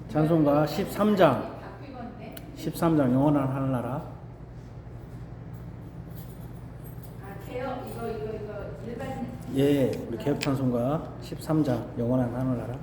찬송가 13장 영원한 하늘나라. 예, 우리 개혁 찬송가 13장 영원한 하늘나라.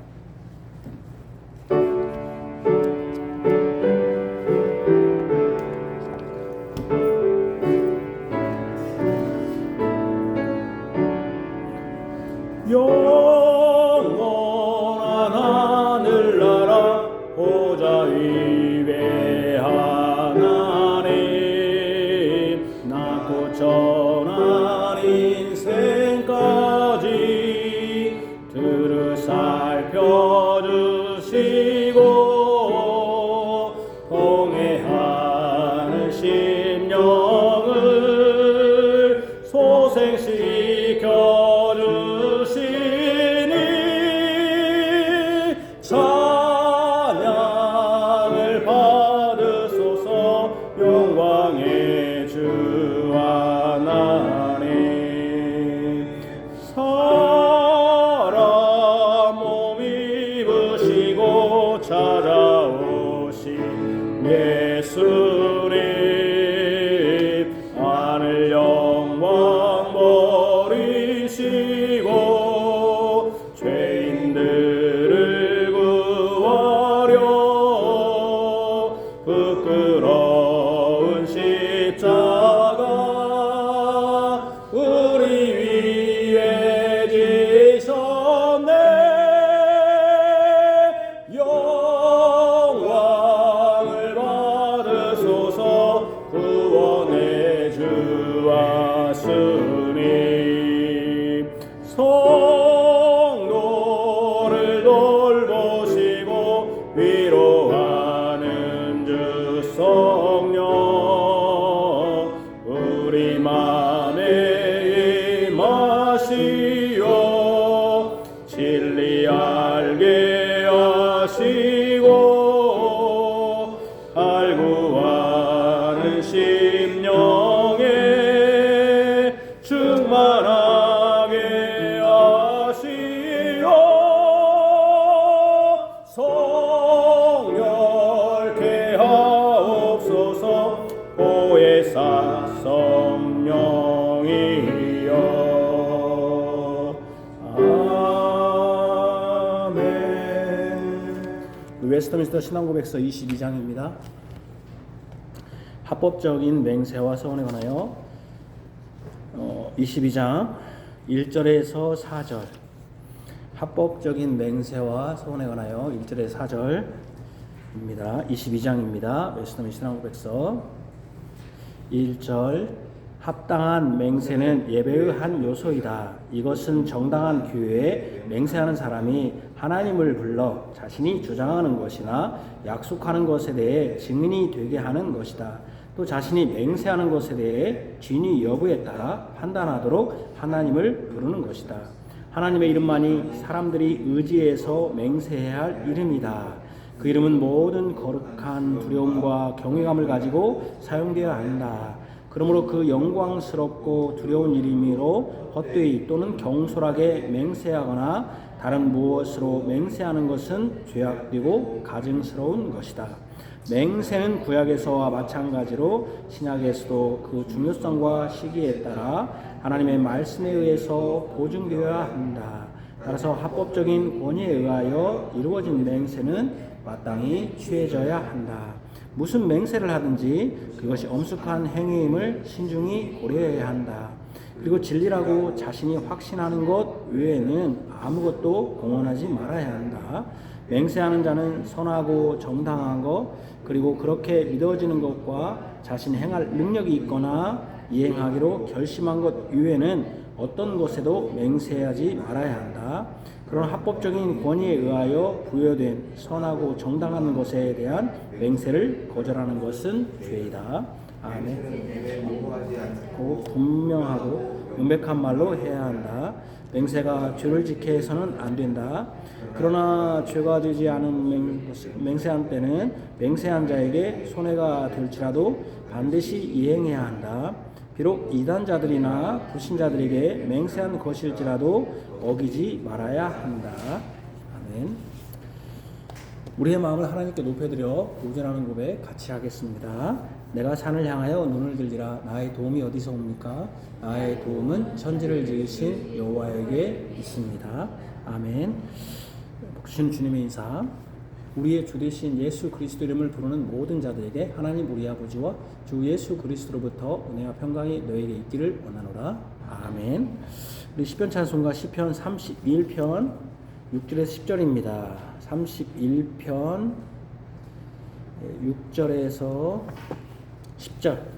영원한 하늘나라 보좌 위배한 하나님 낮고 천한 인생까지 들을 살펴주시고 동해하는 심령을 소생시켜 찬양을 받으소서 영광의 주 하나님. 사람 몸 입으시고 찾아오신 예수님 하늘 영광 버리시고 죄인들을 구하려 부끄러운 십자가 우리 위에 지셨네. 영광을 받으소서 구원의 주 하시니 성도를 돌보시고 위로하는 주 성령 우리 맘에 임하시어 진리 알게 하시고 알고하는 심령에 충만하게 하시어 성령케 하옵소서 보혜사 성령이여. 아멘. 웨스트민스터 신앙고백서 22장입니다. 합법적인 맹세와 서원에 관하여 22장 1절에서 4절 합법적인 맹세와 서원에 관하여 1절에서 4절입니다. 22장입니다. 웨스트민 신앙고백서 1절 합당한 맹세는 예배의 한 요소이다. 이것은 정당한 교회에 맹세하는 사람이 하나님을 불러 자신이 주장하는 것이나 약속하는 것에 대해 증인이 되게 하는 것이다. 또 자신이 맹세하는 것에 대해 진위 여부에 따라 판단하도록 하나님을 부르는 것이다. 하나님의 이름만이 사람들이 의지해서 맹세해야 할 이름이다. 그 이름은 모든 거룩한 두려움과 경외감을 가지고 사용되어야 한다. 그러므로 그 영광스럽고 두려운 이름으로 헛되이 또는 경솔하게 맹세하거나 다른 무엇으로 맹세하는 것은 죄악되고 가증스러운 것이다. 맹세는 구약에서와 마찬가지로 신약에서도 그 중요성과 시기에 따라 하나님의 말씀에 의해서 보증되어야 한다. 따라서 합법적인 권위에 의하여 이루어진 맹세는 마땅히 취해져야 한다. 무슨 맹세를 하든지 그것이 엄숙한 행위임을 신중히 고려해야 한다. 그리고 진리라고 자신이 확신하는 것 외에는 아무것도 공언하지 말아야 한다. 맹세하는 자는 선하고 정당한 것, 그리고 그렇게 믿어지는 것과 자신이 행할 능력이 있거나 이행하기로 결심한 것 이외에는 어떤 것에도 맹세하지 말아야 한다. 그런 합법적인 권위에 의하여 부여된 선하고 정당한 것에 대한 맹세를 거절하는 것은 죄이다. 아멘. 고 분명하고 명백한 말로 해야 한다. 맹세가 죄를 지게 해서는 안 된다. 그러나 죄가 되지 않은 맹세한 때는 맹세한 자에게 손해가 될지라도 반드시 이행해야 한다. 비록 이단자들이나 불신자들에게 맹세한 것일지라도 어기지 말아야 한다. 아멘. 우리의 마음을 하나님께 높여드려 구전하는 고백 같이 하겠습니다. 내가 산을 향하여 눈을 들리라. 나의 도움이 어디서 옵니까? 나의 도움은 천지를 지으신 여호와에게 있습니다. 아멘. 복신 주님의 인사. 우리의 주 되신 예수 그리스도 이름을 부르는 모든 자들에게 하나님 우리 아버지와 주 예수 그리스도로부터 은혜와 평강이 너에게 있기를 원하노라. 아멘. 우리 시편 찬송가 시편 31편 6절에서 10절입니다. 31편 6절에서 10절.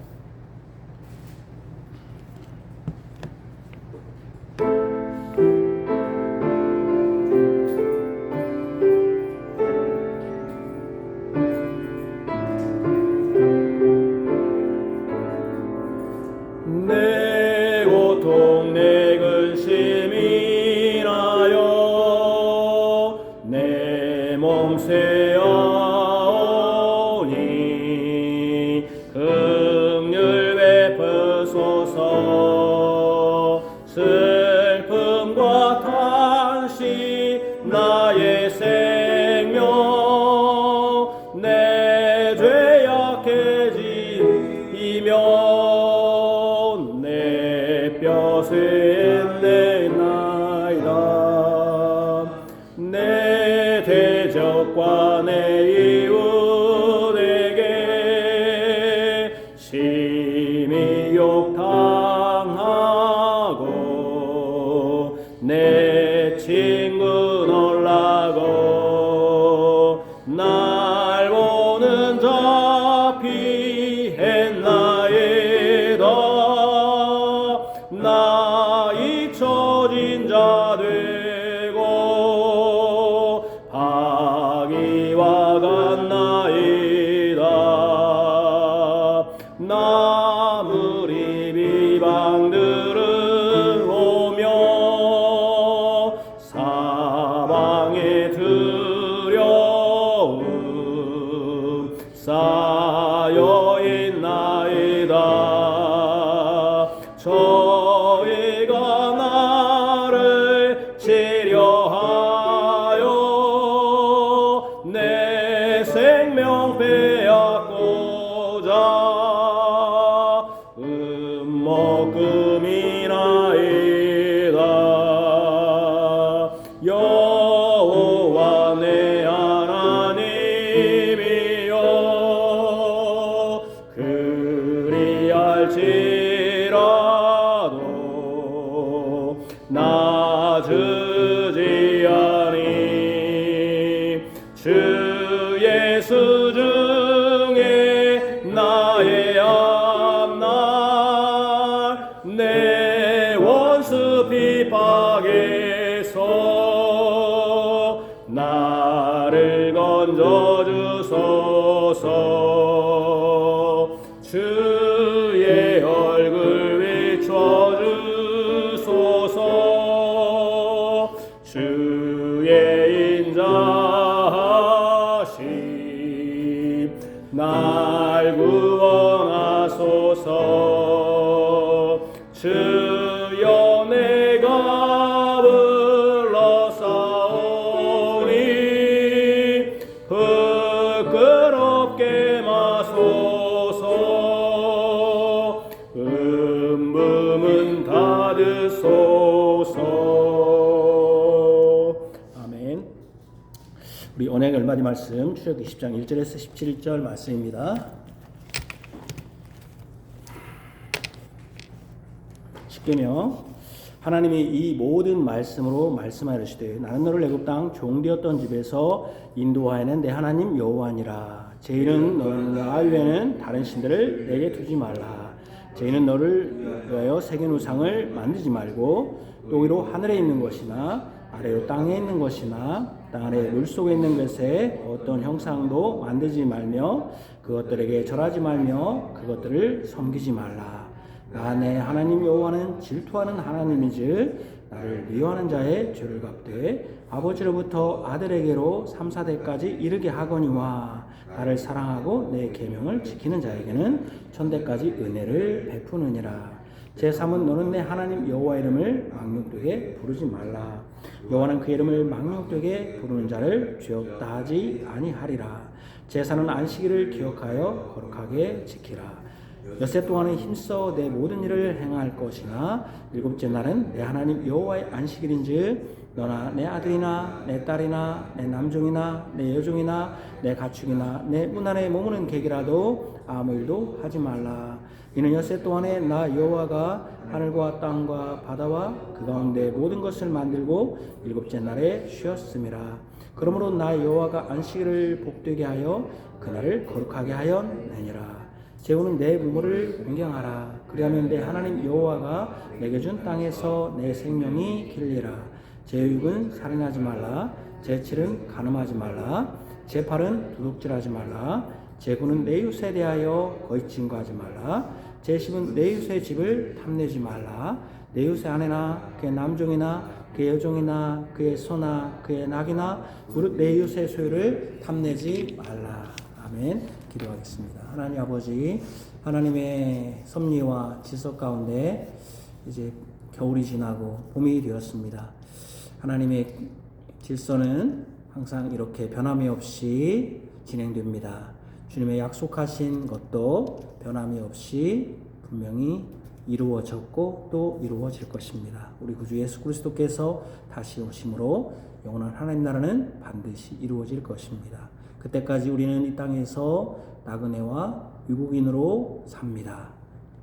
내 고통 내 근심 인하여 내 몸 쇠하오니 긍휼 베푸소서. 슬픔과 탄식 나의 생명 내 죄 약해짐이며 쇠내나이다. 내 대적과 내 이웃에게 심히 욕당하고 내 친구 놀라고 날 보는 자 피했나이다. 나 잊혀진 자 되고 파기와 같나이다. 나 무리 비방들을 오며 사방에 두려움 쌓여 있나이다. 저희가 나를 치려하여 내 생명 빼앗고자 음모금이나이다. 여호와 내 하나님이여 그리할지라도 나 주지 아니. 주 예수 중에 나의 앞날 내 원수 핍박에서 나를 건져주소서. 주의 얼굴 비춰주소서. 주의 인자하심 날 구원하소서. 주여 내가 불러싸오니 부끄럽게 마소서. 음음은 닫으소서. 아멘. 우리 언약 열마디 말씀 출애굽기 10장 1절에서 17절 말씀입니다. 십계명. 하나님이 이 모든 말씀으로 말씀하시되 나는 너를 애굽 땅 종되었던 집에서 인도하여낸 내 하나님 여호와니라. 죄인은 너는 나 외에는 다른 신들을 내게 두지 말라. 죄인은 너를 위하여 새긴 우상을 만들지 말고 또 위로 하늘에 있는 것이나 아래로 땅에 있는 것이나 땅 아래 물속에 있는 것에 어떤 형상도 만들지 말며 그것들에게 절하지 말며 그것들을 섬기지 말라. 나 내 하나님 여호와는 질투하는 하나님이즉 나를 미워하는 자의 죄를 갚되 아버지로부터 아들에게로 3, 4대까지 이르게 하거니와 나를 사랑하고 내 계명을 지키는 자에게는 천대까지 은혜를 베푸느니라. 제3은 너는 내 하나님 여호와 이름을 망령되게 부르지 말라. 여호와는 그 이름을 망령되게 부르는 자를 죄 없다 하지 아니하리라. 제4는 안식일을 기억하여 거룩하게 지키라. 엿새 동안은 힘써 내 모든 일을 행할 것이나 일곱째 날은 내 하나님 여호와의 안식일인즉 너나 내 아들이나 내 딸이나 내 남종이나 내 여종이나 내 가축이나 내 문 안에 머무는 객이라도 아무 일도 하지 말라. 이는 엿새 동안에 나 여호와가 하늘과 땅과 바다와 그 가운데 모든 것을 만들고 일곱째 날에 쉬었음이라. 그러므로 나 여호와가 안식일을 복되게 하여 그날을 거룩하게 하였느니라. 제후는 내 부모를 공경하라. 그리하면 내 하나님 여호와가 내게 준 땅에서 내 생명이 길리라. 제6은 살인하지 말라. 제7은 간음하지 말라. 제8은 도둑질하지 말라. 제9는 내 이웃에 대하여 거짓 증거하지 말라. 제10은 내 이웃의 집을 탐내지 말라. 내 이웃의 아내나 그의 남종이나 그의 여종이나 그의 소나 그의 낙이나 무릇 내 이웃의 소유를 탐내지 말라. 아멘. 기도하겠습니다. 하나님 아버지, 하나님의 섭리와 질서 가운데 이제 겨울이 지나고 봄이 되었습니다. 하나님의 질서는 항상 이렇게 변함이 없이 진행됩니다. 주님의 약속하신 것도 변함이 없이 분명히 이루어졌고 또 이루어질 것입니다. 우리 구주 예수 그리스도께서 다시 오심으로 영원한 하나님 나라는 반드시 이루어질 것입니다. 그때까지 우리는 이 땅에서 나그네와 외국인으로 삽니다.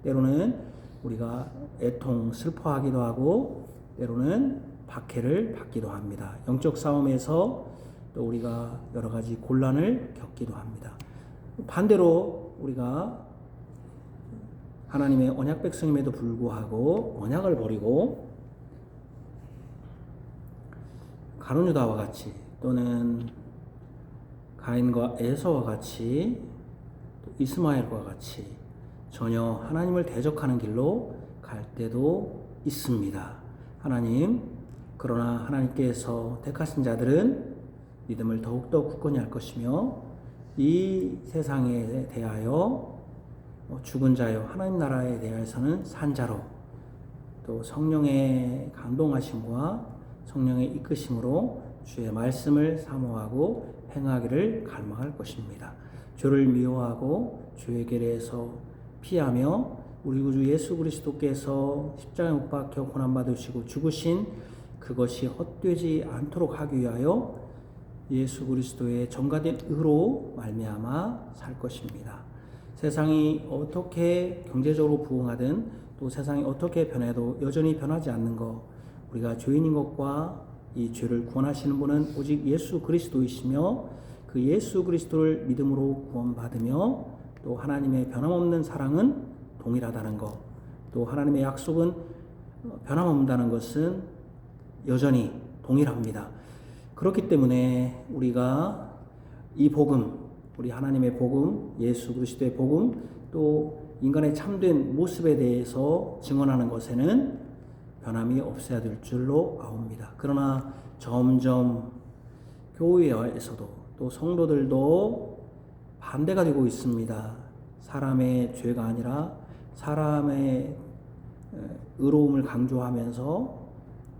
때로는 우리가 애통 슬퍼하기도 하고 때로는 박해를 받기도 합니다. 영적 싸움에서 또 우리가 여러 가지 곤란을 겪기도 합니다. 반대로 우리가 하나님의 언약 백성임에도 불구하고 언약을 버리고 가룟 유다와 같이 또는 가인과 에서와 같이 또 이스마엘과 같이 전혀 하나님을 대적하는 길로 갈 때도 있습니다. 하나님, 그러나 하나님께서 택하신 자들은 믿음을 더욱더 굳건히 할 것이며 이 세상에 대하여 죽은 자요 하나님 나라에 대해서는 산자로 또 성령의 강동하심과 성령의 이끄심으로 주의 말씀을 사모하고 행하기를 갈망할 것입니다. 죄를 미워하고 죄의 계례에서 피하며 우리 구주 예수 그리스도께서 십자가에 못 박혀 고난받으시고 죽으신 그것이 헛되지 않도록 하기 위하여 예수 그리스도의 전가된 의로 말미암아 살 것입니다. 세상이 어떻게 경제적으로 부흥하든 또 세상이 어떻게 변해도 여전히 변하지 않는 것, 우리가 죄인인 것과 이 죄를 구원하시는 분은 오직 예수 그리스도이시며 그 예수 그리스도를 믿음으로 구원받으며 또 하나님의 변함없는 사랑은 동일하다는 것, 또 하나님의 약속은 변함없다는 것은 여전히 동일합니다. 그렇기 때문에 우리가 이 복음, 우리 하나님의 복음, 예수 그리스도의 복음, 또 인간의 참된 모습에 대해서 증언하는 것에는 변함이 없어야 될 줄로 아옵니다. 그러나 점점 교회에서도 또 성도들도 반대가 되고 있습니다. 사람의 죄가 아니라 사람의 의로움을 강조하면서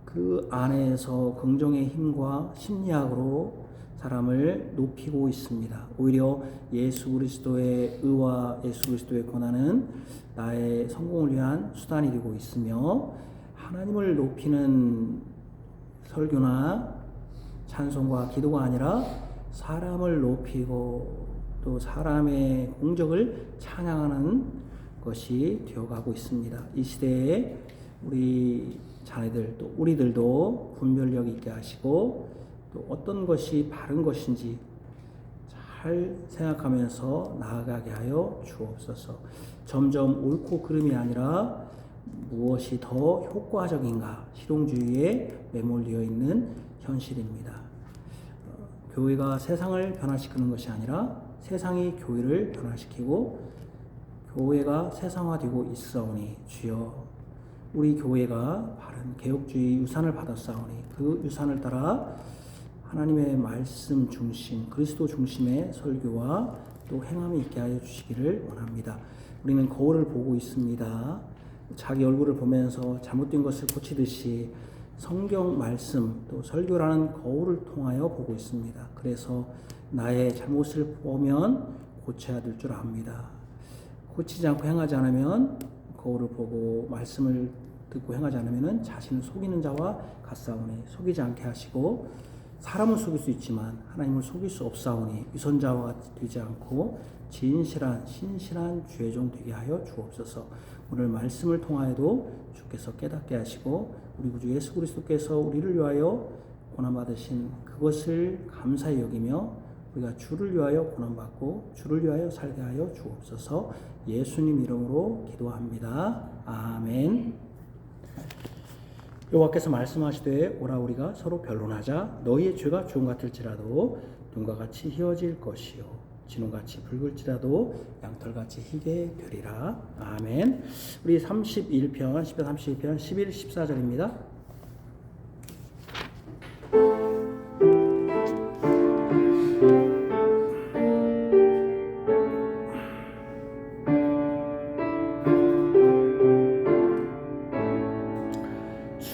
그 안에서 긍정의 힘과 심리학으로 사람을 높이고 있습니다. 오히려 예수 그리스도의 의와 예수 그리스도의 고난은 나의 성공을 위한 수단이 되고 있으며 하나님을 높이는 설교나 찬송과 기도가 아니라 사람을 높이고 또 사람의 공적을 찬양하는 것이 되어가고 있습니다. 이 시대에 우리 자녀들 또 우리들도 분별력 있게 하시고 또 어떤 것이 바른 것인지 잘 생각하면서 나아가게 하여 주옵소서. 점점 옳고 그름이 아니라 무엇이 더 효과적인가 실용주의에 매몰되어 있는 현실입니다. 교회가 세상을 변화시키는 것이 아니라 세상이 교회를 변화시키고 교회가 세상화되고 있사오니 주여 우리 교회가 바른 개혁주의 유산을 받았사오니 그 유산을 따라 하나님의 말씀 중심, 그리스도 중심의 설교와 또 행함이 있게 하여 주시기를 원합니다. 우리는 거울을 보고 있습니다. 자기 얼굴을 보면서 잘못된 것을 고치듯이 성경 말씀 또 설교라는 거울을 통하여 보고 있습니다. 그래서 나의 잘못을 보면 고쳐야 될 줄 압니다. 고치지 않고 행하지 않으면 거울을 보고 말씀을 듣고 행하지 않으면 자신을 속이는 자와 같사오니 속이지 않게 하시고 사람을 속일 수 있지만 하나님을 속일 수 없사오니 위선자와 되지 않고 진실한 신실한 주의 종 되게 하여 주옵소서. 오늘 말씀을 통하여도 주께서 깨닫게 하시고 우리 구주 예수 그리스도께서 우리를 위하여 고난받으신 그것을 감사히 여기며 우리가 주를 위하여 고난받고 주를 위하여 살게 하여 주옵소서. 예수님 이름으로 기도합니다. 아멘. 여호와께서 말씀하시되 오라 우리가 서로 변론하자. 너희의 죄가 주홍 같을지라도 눈과 같이 희어질 것이요 진홍같이 붉을지라도 양털같이 희게 되리라. 아멘. 우리 31편 10편 31편 11, 14절입니다.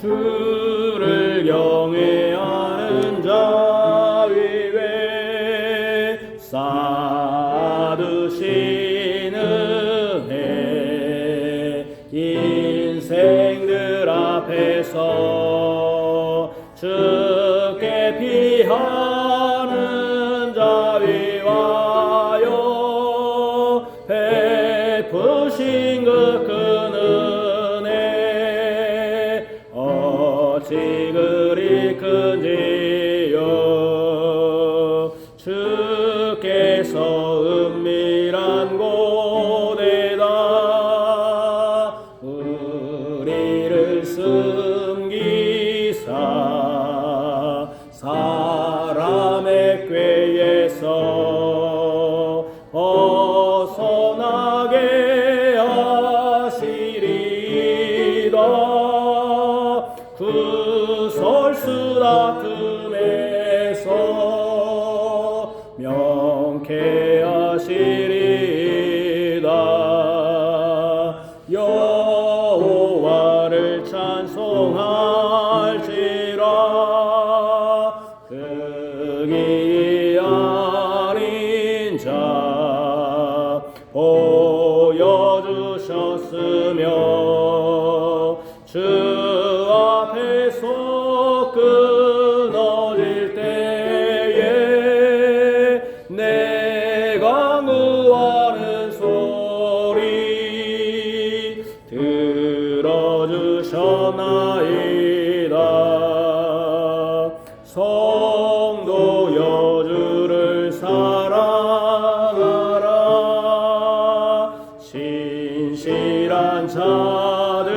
주를 경외하는 자 위에 쌓으신 은혜 인생들 앞에서 주께 피하는 자 위하여 베푸신 그 큰 은혜 어찌 그리 큰지요. 주께서 은밀한 곳에다 우리를 숨기사 사람의 꾀에서 벗어나게 하시리다. 구설수 다툼에서 명쾌하시리다. 여호와를 찬송할지라. 흑이 아닌 자 보여주셨으며 주 앞에서 끊어질 때에 내가 응하는 소리 들어주셨나이다. 성도 여주를 사랑하라. 신실한 자들을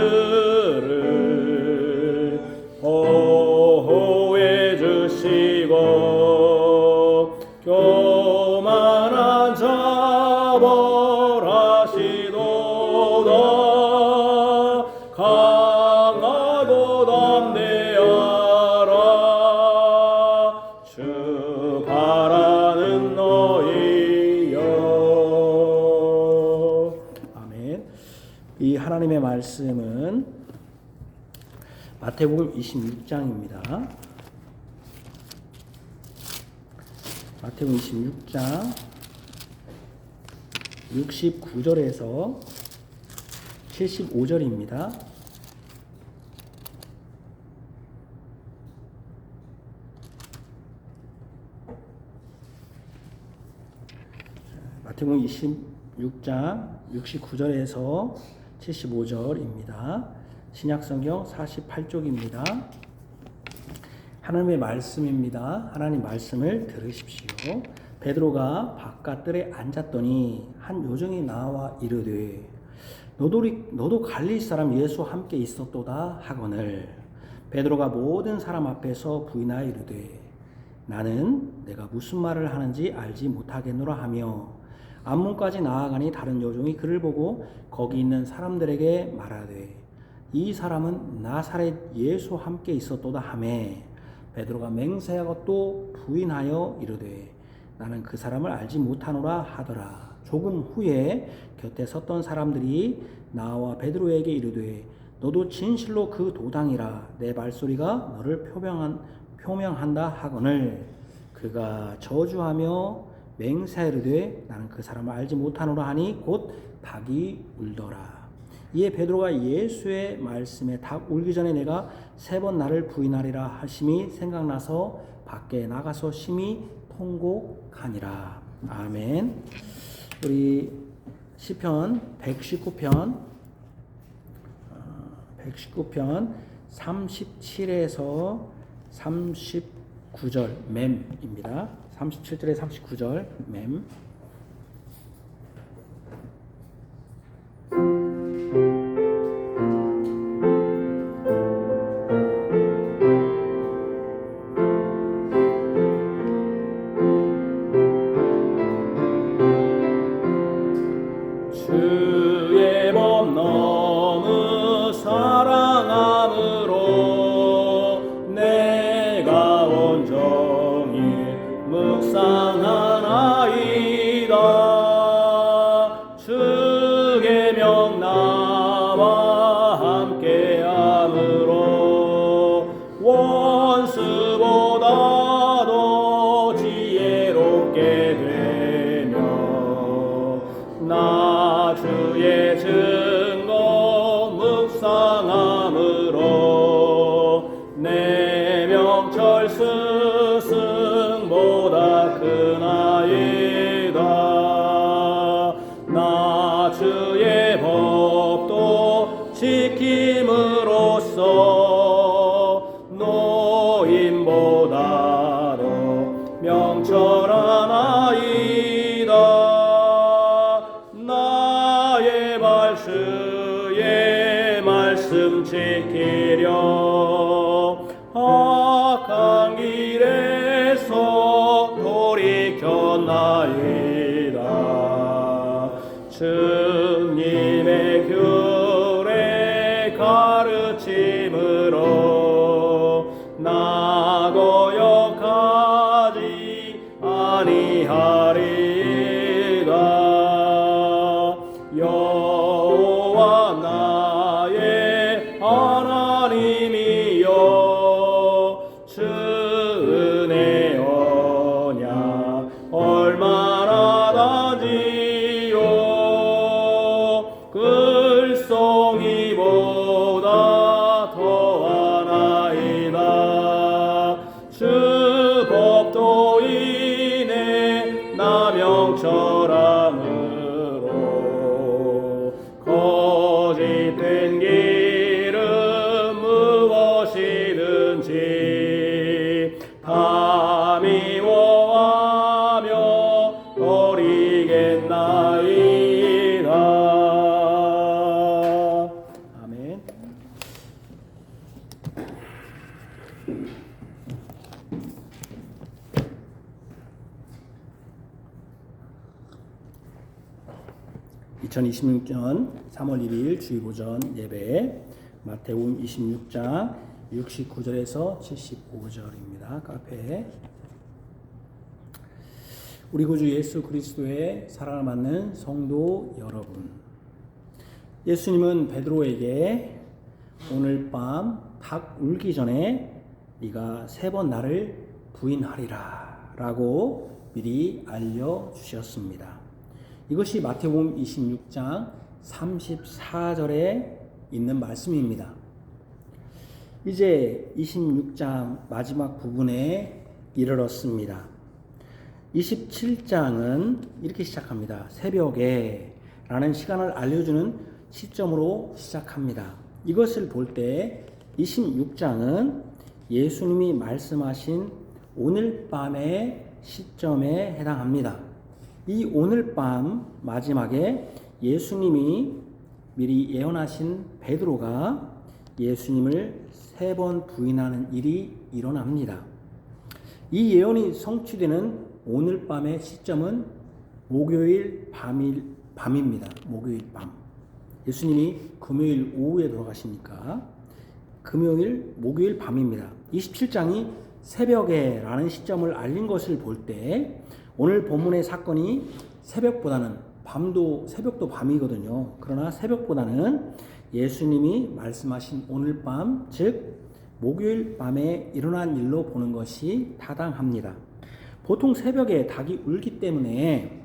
보호해 주시고 교만한 자 벌하시도다. 강하고 담대하라. 주 바라는 너희여. 아멘. 이 하나님의 말씀은 마태복음 26장입니다. 마태복음 26장 69절에서 75절입니다. 마태복음 26장 69절에서 75절입니다. 신약성경 48쪽입니다. 하나님의 말씀입니다. 하나님 말씀을 들으십시오. 베드로가 바깥들에 앉았더니 한 요정이 나와 이르되 너도 갈릴리 사람 예수 함께 있었도다 하거늘 베드로가 모든 사람 앞에서 부인하여 이르되 나는 내가 무슨 말을 하는지 알지 못하겠노라 하며 앞문까지 나아가니 다른 여종이 그를 보고 거기 있는 사람들에게 말하되 이 사람은 나사렛 예수 함께 있었도다 하매 베드로가 맹세하고 또 부인하여 이르되 나는 그 사람을 알지 못하노라 하더라. 조금 후에 곁에 섰던 사람들이 나와 베드로에게 이르되 너도 진실로 그 도당이라 내 말소리가 너를 표명한다 하거늘 그가 저주하며 맹세하되 나는 그 사람을 알지 못하노라 하니 곧 닭이 울더라. 이에 베드로가 예수의 말씀에 닭 울기 전에 내가 3번 나를 부인하리라 하심이 생각나서 밖에 나가서 심히 통곡하니라. 아멘. 우리 시편 119편 37에서 39절 맴입니다. 37절에 39절 맴. 주의 법 너무 사랑함으로 내가 온종일 묵상하나이다. 주의 명 나와 함께함으로 원수보다도 지혜롭게 되며 나 주의 증거 묵상함으로 내 명철 스승보다 크나이다. 나 주의 법도 지킴으로써 노인보다도 명철하나이다. 나의 주의 말씀 지키려 악한 길에서 돌이켰나이다. 주님의 규례 가르침으로 나 거역하지 아니하리이다. 여호와 나의 하나님이여 주 은혜 언약 얼마나 단지요. 글송이보다 더하나이다. 주 법도 인해 나 명철함으로 거짓된 길은 무엇이든지 다 미워하며 버리겠나이다. 아멘. (2026년 3월 1일) 주일오전 예배 마태복음 26장 69절에서 75절입니다. 카페. 우리 구주 예수 그리스도의 사랑을 받는 성도 여러분, 예수님은 베드로에게 오늘 밤 닭 울기 전에 네가 3번 나를 부인하리라 라고 미리 알려주셨습니다. 이것이 마태복음 26장 34절에 있는 말씀입니다. 이제 26장 마지막 부분에 이르렀습니다. 27장은 이렇게 시작합니다. 새벽에 라는 시간을 알려주는 시점으로 시작합니다. 이것을 볼 때 26장은 예수님이 말씀하신 오늘 밤의 시점에 해당합니다. 이 오늘 밤 마지막에 예수님이 미리 예언하신 베드로가 예수님을 3번 부인하는 일이 일어납니다. 이 예언이 성취되는 오늘 밤의 시점은 목요일 밤입니다. 목요일 밤. 예수님이 금요일 오후에 돌아가시니까 목요일 밤입니다. 27장이 새벽에 라는 시점을 알린 것을 볼 때 오늘 본문의 사건이 새벽보다는 밤도 새벽도 밤이거든요. 그러나 새벽보다는 예수님이 말씀하신 오늘 밤, 즉 목요일 밤에 일어난 일로 보는 것이 타당합니다. 보통 새벽에 닭이 울기 때문에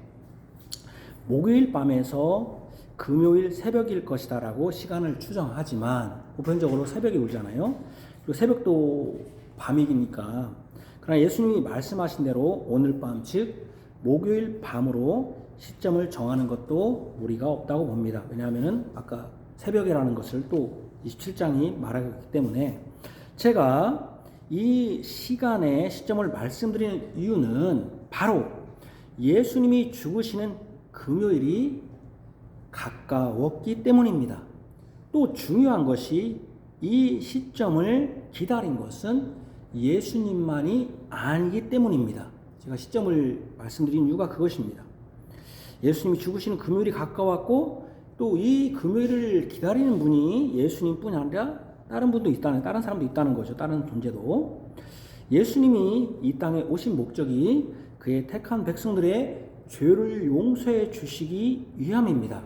목요일 밤에서 금요일 새벽일 것이다라고 시간을 추정하지만 보편적으로 새벽에 울잖아요. 그리고 새벽도 밤이니까. 그러나 예수님이 말씀하신 대로 오늘 밤, 즉 목요일 밤으로 시점을 정하는 것도 무리가 없다고 봅니다. 왜냐하면 아까 새벽이라는 것을 또 27장이 말하기 때문에 제가 이 시간의 시점을 말씀드리는 이유는 바로 예수님이 죽으시는 금요일이 가까웠기 때문입니다. 또 중요한 것이 이 시점을 기다린 것은 예수님만이 아니기 때문입니다. 제가 시점을 말씀드린 이유가 그것입니다. 예수님이 죽으시는 금요일이 가까웠고 또 이 금요일을 기다리는 분이 예수님뿐이 아니라 다른 분도 있다는, 다른 사람도 있다는 거죠. 다른 존재도. 예수님이 이 땅에 오신 목적이 그의 택한 백성들의 죄를 용서해 주시기 위함입니다.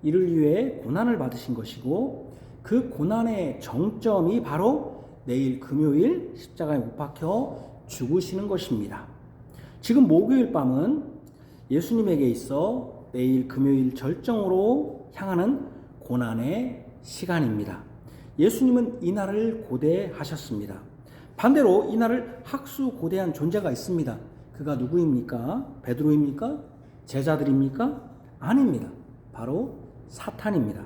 이를 위해 고난을 받으신 것이고 그 고난의 정점이 바로 내일 금요일 십자가에 못 박혀 죽으시는 것입니다. 지금 목요일 밤은 예수님에게 있어 내일 금요일 절정으로 향하는 고난의 시간입니다. 예수님은 이 날을 고대하셨습니다. 반대로 이 날을 학수고대한 존재가 있습니다. 그가 누구입니까? 베드로입니까? 제자들입니까? 아닙니다. 바로 사탄입니다.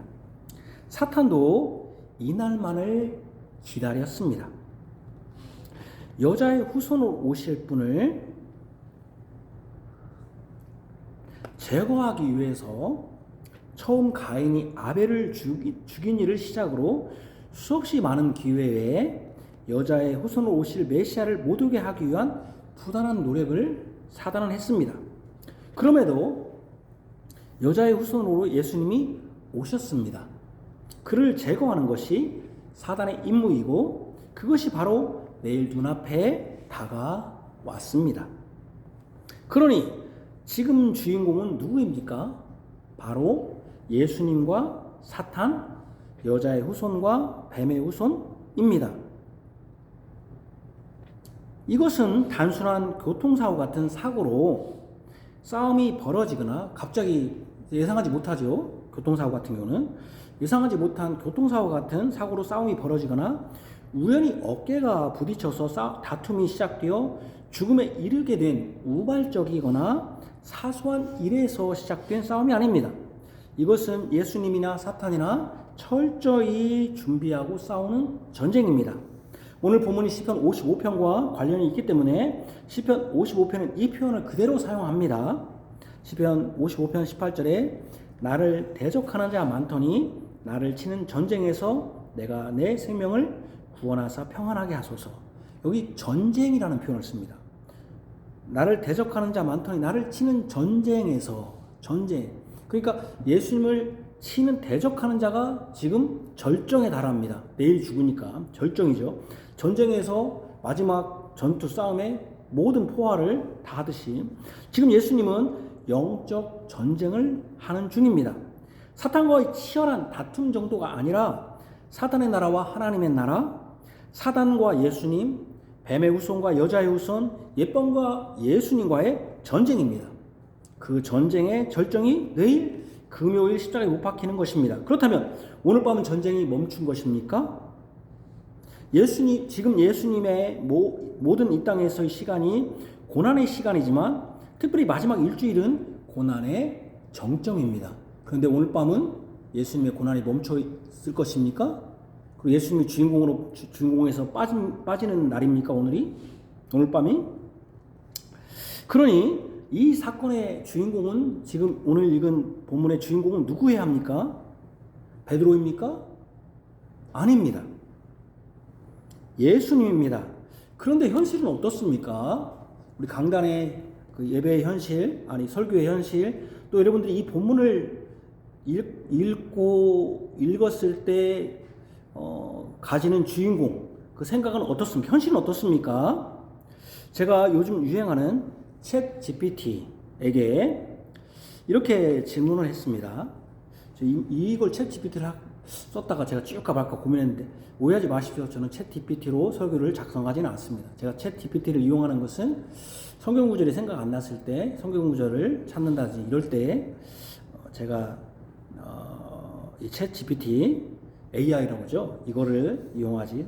사탄도 이 날만을 기다렸습니다. 여자의 후손으로 오실 분을 제거하기 위해서 처음 가인이 아벨을 죽인 일을 시작으로 수없이 많은 기회에 여자의 후손으로 오실 메시아를 못 오게 하기 위한 부단한 노력을 사단은 했습니다. 그럼에도 여자의 후손으로 예수님이 오셨습니다. 그를 제거하는 것이 사단의 임무이고 그것이 바로 내일 눈앞에 다가왔습니다. 그러니 지금 주인공은 누구입니까? 바로 예수님과 사탄, 여자의 후손과 뱀의 후손입니다. 이것은 단순한 교통사고 같은 사고로 싸움이 벌어지거나 갑자기 예상하지 못하죠. 교통사고 같은 경우는 예상하지 못한 교통사고 같은 사고로 싸움이 벌어지거나 우연히 어깨가 부딪혀서 다툼이 시작되어 죽음에 이르게 된 우발적이거나 사소한 일에서 시작된 싸움이 아닙니다. 이것은 예수님이나 사탄이나 철저히 준비하고 싸우는 전쟁입니다. 오늘 본문이 시편 55편과 관련이 있기 때문에 시편 55편은 이 표현을 그대로 사용합니다. 시편 55편 18절에 나를 대적하는 자 많더니 나를 치는 전쟁에서 내가 내 생명을 구원하사 평안하게 하소서. 여기 전쟁이라는 표현을 씁니다. 나를 대적하는 자 많더니 나를 치는 전쟁에서 전쟁. 그러니까 예수님을 치는 대적하는 자가 지금 절정에 달합니다. 내일 죽으니까 절정이죠. 전쟁에서 마지막 전투 싸움에 모든 포화를 다 하듯이 지금 예수님은 영적 전쟁을 하는 중입니다. 사탄과의 치열한 다툼 정도가 아니라 사탄의 나라와 하나님의 나라, 사단과 예수님, 뱀의 후손과 여자의 후손, 옛밤과 예수님과의 전쟁입니다. 그 전쟁의 절정이 내일 금요일 십자가에 못 박히는 것입니다. 그렇다면 오늘 밤은 전쟁이 멈춘 것입니까? 지금 예수님의 모든 이 땅에서의 시간이 고난의 시간이지만 특별히 마지막 일주일은 고난의 정점입니다. 그런데 오늘 밤은 예수님의 고난이 멈춰 있을 것입니까? 그리고 예수님이 주인공에서 빠지는 날입니까? 오늘 밤이? 그러니 이 사건의 주인공은 지금 오늘 읽은 본문의 주인공은 누구여야 합니까? 베드로입니까? 아닙니다. 예수님입니다. 그런데 현실은 어떻습니까? 우리 강단의 그 예배의 현실, 설교의 현실, 또 여러분들이 이 본문을 읽었을 때 가지는 주인공, 그 생각은 어떻습니까? 현실은 어떻습니까? 제가 요즘 유행하는 챗 GPT에게 이렇게 질문을 했습니다. 이걸 챗 GPT를 썼다가 제가 찌울까 말까 고민했는데 오해하지 마십시오. 저는 챗 GPT로 설교를 작성하지는 않습니다. 제가 챗 GPT를 이용하는 것은 성경 구절이 생각 안 났을 때, 성경 구절을 찾는다든지 이럴 때 제가 이 챗 GPT AI라고 하죠. 이거를 이용하지.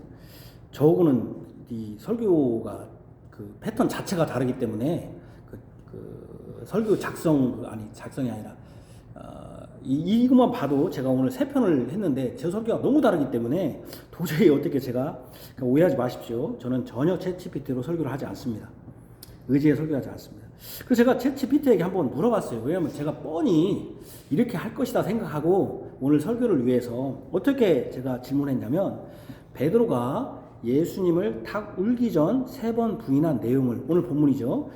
저하고는 이 설교가 그 패턴 자체가 다르기 때문에 그 설교 작성이 아니라 이것만 봐도 제가 오늘 3편을 했는데 제 설교가 너무 다르기 때문에 도저히 어떻게 제가 오해하지 마십시오. 저는 전혀 챗 GPT로 설교를 하지 않습니다. 의지에 설교하지 않습니다. 그래서 제가 챗 GPT에게 한번 물어봤어요. 왜냐하면 제가 뻔히 이렇게 할 것이다 생각하고 오늘 설교를 위해서 어떻게 제가 질문했냐면, 베드로가 예수님을 탁 울기 전 3번 부인한 내용을, 오늘 본문이죠,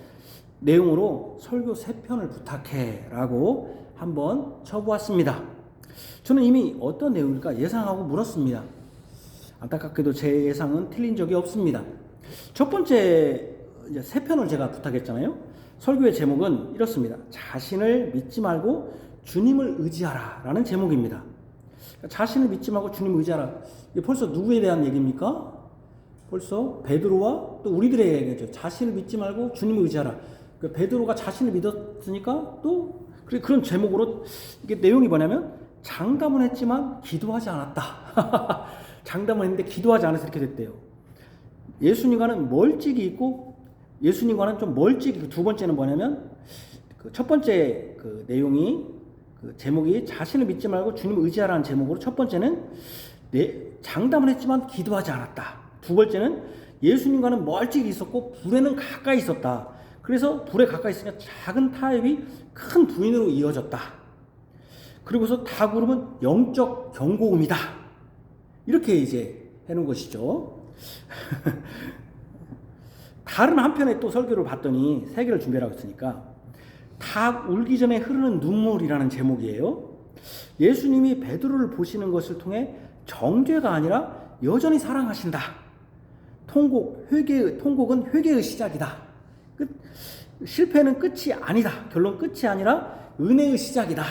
내용으로 설교 3편을 부탁해 라고 한번 쳐보았습니다. 저는 이미 어떤 내용일까 예상하고 물었습니다. 안타깝게도 제 예상은 틀린 적이 없습니다. 첫 번째 이제 3편을 제가 부탁했잖아요. 설교의 제목은 이렇습니다. 자신을 믿지 말고 주님을 의지하라 라는 제목입니다. 자신을 믿지 말고 주님을 의지하라. 이게 벌써 누구에 대한 얘기입니까? 벌써 베드로와 또 우리들의 얘기죠. 자신을 믿지 말고 주님을 의지하라. 베드로가 자신을 믿었으니까 또 그런 제목으로, 이게 내용이 뭐냐면 장담은 했지만 기도하지 않았다. 장담은 했는데 기도하지 않아서 이렇게 됐대요. 예수님과는 멀찍이 있고 예수님과는 좀 멀찍이. 두 번째는 뭐냐면 그 첫 번째 그 내용이 그 제목이 자신을 믿지 말고 주님을 의지하라는 제목으로, 첫 번째는 장담은 했지만 기도하지 않았다. 두 번째는 예수님과는 멀찍이 있었고 불에는 가까이 있었다. 그래서 불에 가까이 있으니까 작은 타협이 큰 부인으로 이어졌다. 그리고서 다구름은 영적 경고음이다. 이렇게 이제 해놓은 것이죠. 다른 한편의 또 설교를 봤더니 3개를 준비하고 있으니까 닭 울기 전에 흐르는 눈물이라는 제목이에요. 예수님이 베드로를 보시는 것을 통해 정죄가 아니라 여전히 사랑하신다. 통곡은 회개의 시작이다. 실패는 끝이 아니다. 결론 끝이 아니라 은혜의 시작이다.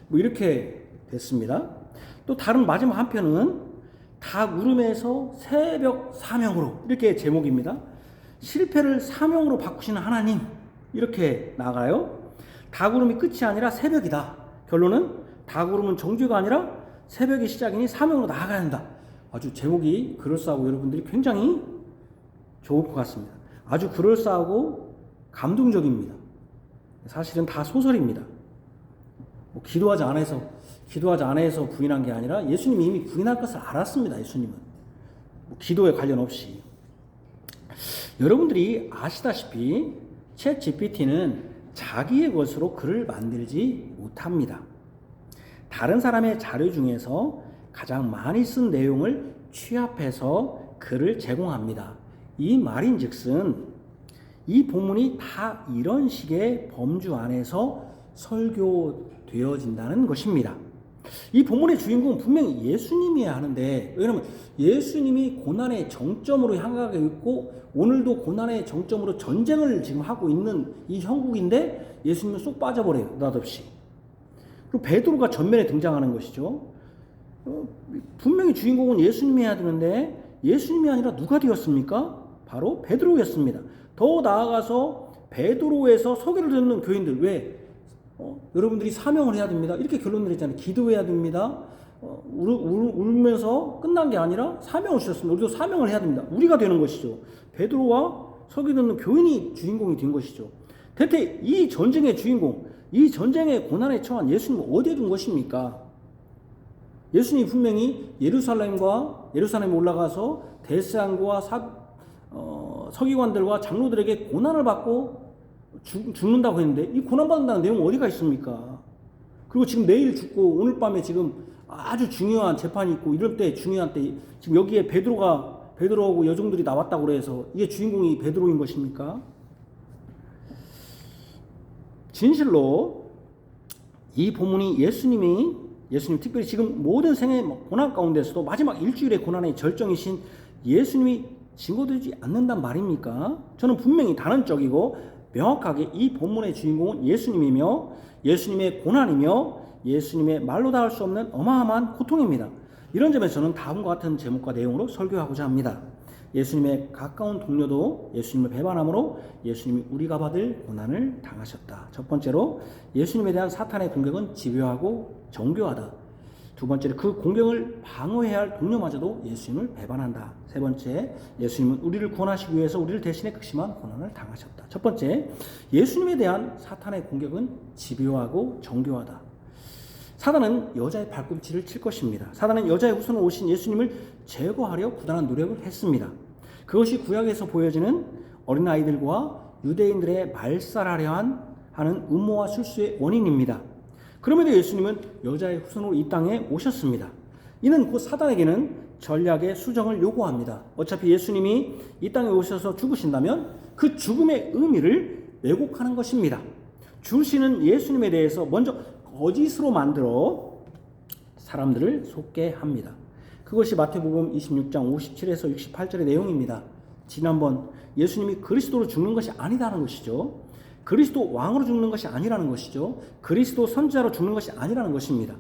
뭐 이렇게 됐습니다. 또 다른 마지막 한편은 닭 울음에서 새벽 사명으로, 이렇게 제목입니다. 실패를 사명으로 바꾸시는 하나님, 이렇게 나가요. 닭 울음이 끝이 아니라 새벽이다. 결론은 닭 울음은 정죄가 아니라 새벽의 시작이니 사명으로 나아가야 한다. 아주 제목이 그럴싸하고 여러분들이 굉장히 좋을 것 같습니다. 아주 그럴싸하고 감동적입니다. 사실은 다 소설입니다. 뭐 기도하지 않아서 부인한 게 아니라 예수님이 이미 부인할 것을 알았습니다. 예수님은 뭐 기도에 관련 없이. 여러분들이 아시다시피 챗 GPT는 자기의 것으로 글을 만들지 못합니다. 다른 사람의 자료 중에서 가장 많이 쓴 내용을 취합해서 글을 제공합니다. 이 말인즉슨 이 본문이 다 이런 식의 범주 안에서 설교되어진다는 것입니다. 이 본문의 주인공은 분명히 예수님이어야 하는데, 왜냐하면 예수님이 고난의 정점으로 향하고 있고 오늘도 고난의 정점으로 전쟁을 지금 하고 있는 이 형국인데 예수님은 쏙 빠져버려요. 느닷없이. 그리고 베드로가 전면에 등장하는 것이죠. 분명히 주인공은 예수님이어야 되는데 예수님이 아니라 누가 되었습니까? 바로 베드로였습니다. 더 나아가서 베드로에서 소개를 듣는 교인들, 왜? 여러분들이 사명을 해야 됩니다. 이렇게 결론 내렸잖아요. 기도해야 됩니다. 울면서 끝난 게 아니라 사명을 주셨습니다. 우리도 사명을 해야 됩니다. 우리가 되는 것이죠. 베드로와 소개 듣는 교인이 주인공이 된 것이죠. 대체 이 전쟁의 주인공, 이 전쟁의 고난에 처한 예수님을 어디에 둔 것입니까? 예수님이 분명히 예루살렘에 올라가서 대제사장과 서기관들과 장로들에게 고난을 받고 죽는다고 했는데 이 고난받는다는 내용은 어디가 있습니까? 그리고 지금 내일 죽고 오늘 밤에 지금 아주 중요한 재판이 있고 이럴 때, 중요한 때 지금 여기에 베드로하고 여종들이 나왔다고 그래서 이게 주인공이 베드로인 것입니까? 진실로 이 본문이 예수님 특별히 지금 모든 생의 고난 가운데서도 마지막 일주일의 고난의 절정이신 예수님이 증거되지 않는단 말입니까? 저는 분명히 단언적이고 명확하게 이 본문의 주인공은 예수님이며 예수님의 고난이며 예수님의 말로 다 할 수 없는 어마어마한 고통입니다. 이런 점에서는 다음과 같은 제목과 내용으로 설교하고자 합니다. 예수님의 가까운 동료도 예수님을 배반함으로 예수님이 우리가 받을 고난을 당하셨다. 첫 번째로 예수님에 대한 사탄의 공격은 집요하고 정교하다. 두 번째로 그 공격을 방어해야 할 동료마저도 예수님을 배반한다. 세 번째, 예수님은 우리를 구원하시기 위해서 우리를 대신해 극심한 고난을 당하셨다. 첫 번째, 예수님에 대한 사탄의 공격은 집요하고 정교하다. 사단은 여자의 발꿈치를 칠 것입니다. 사단은 여자의 후손으로 오신 예수님을 제거하려 부단한 노력을 했습니다. 그것이 구약에서 보여지는 어린아이들과 유대인들의 말살하려 하는 음모와 술수의 원인입니다. 그럼에도 예수님은 여자의 후손으로 이 땅에 오셨습니다. 이는 곧 사단에게는 전략의 수정을 요구합니다. 어차피 예수님이 이 땅에 오셔서 죽으신다면 그 죽음의 의미를 왜곡하는 것입니다. 주시는 예수님에 대해서 먼저 거짓으로 만들어 사람들을 속게 합니다. 그것이 마태복음 26장 57에서 68절의 내용입니다. 지난번 예수님이 그리스도로 죽는 것이 아니라는 것이죠. 그리스도 왕으로 죽는 것이 아니라는 것이죠. 그리스도 선지자로 죽는 것이 아니라는 것입니다.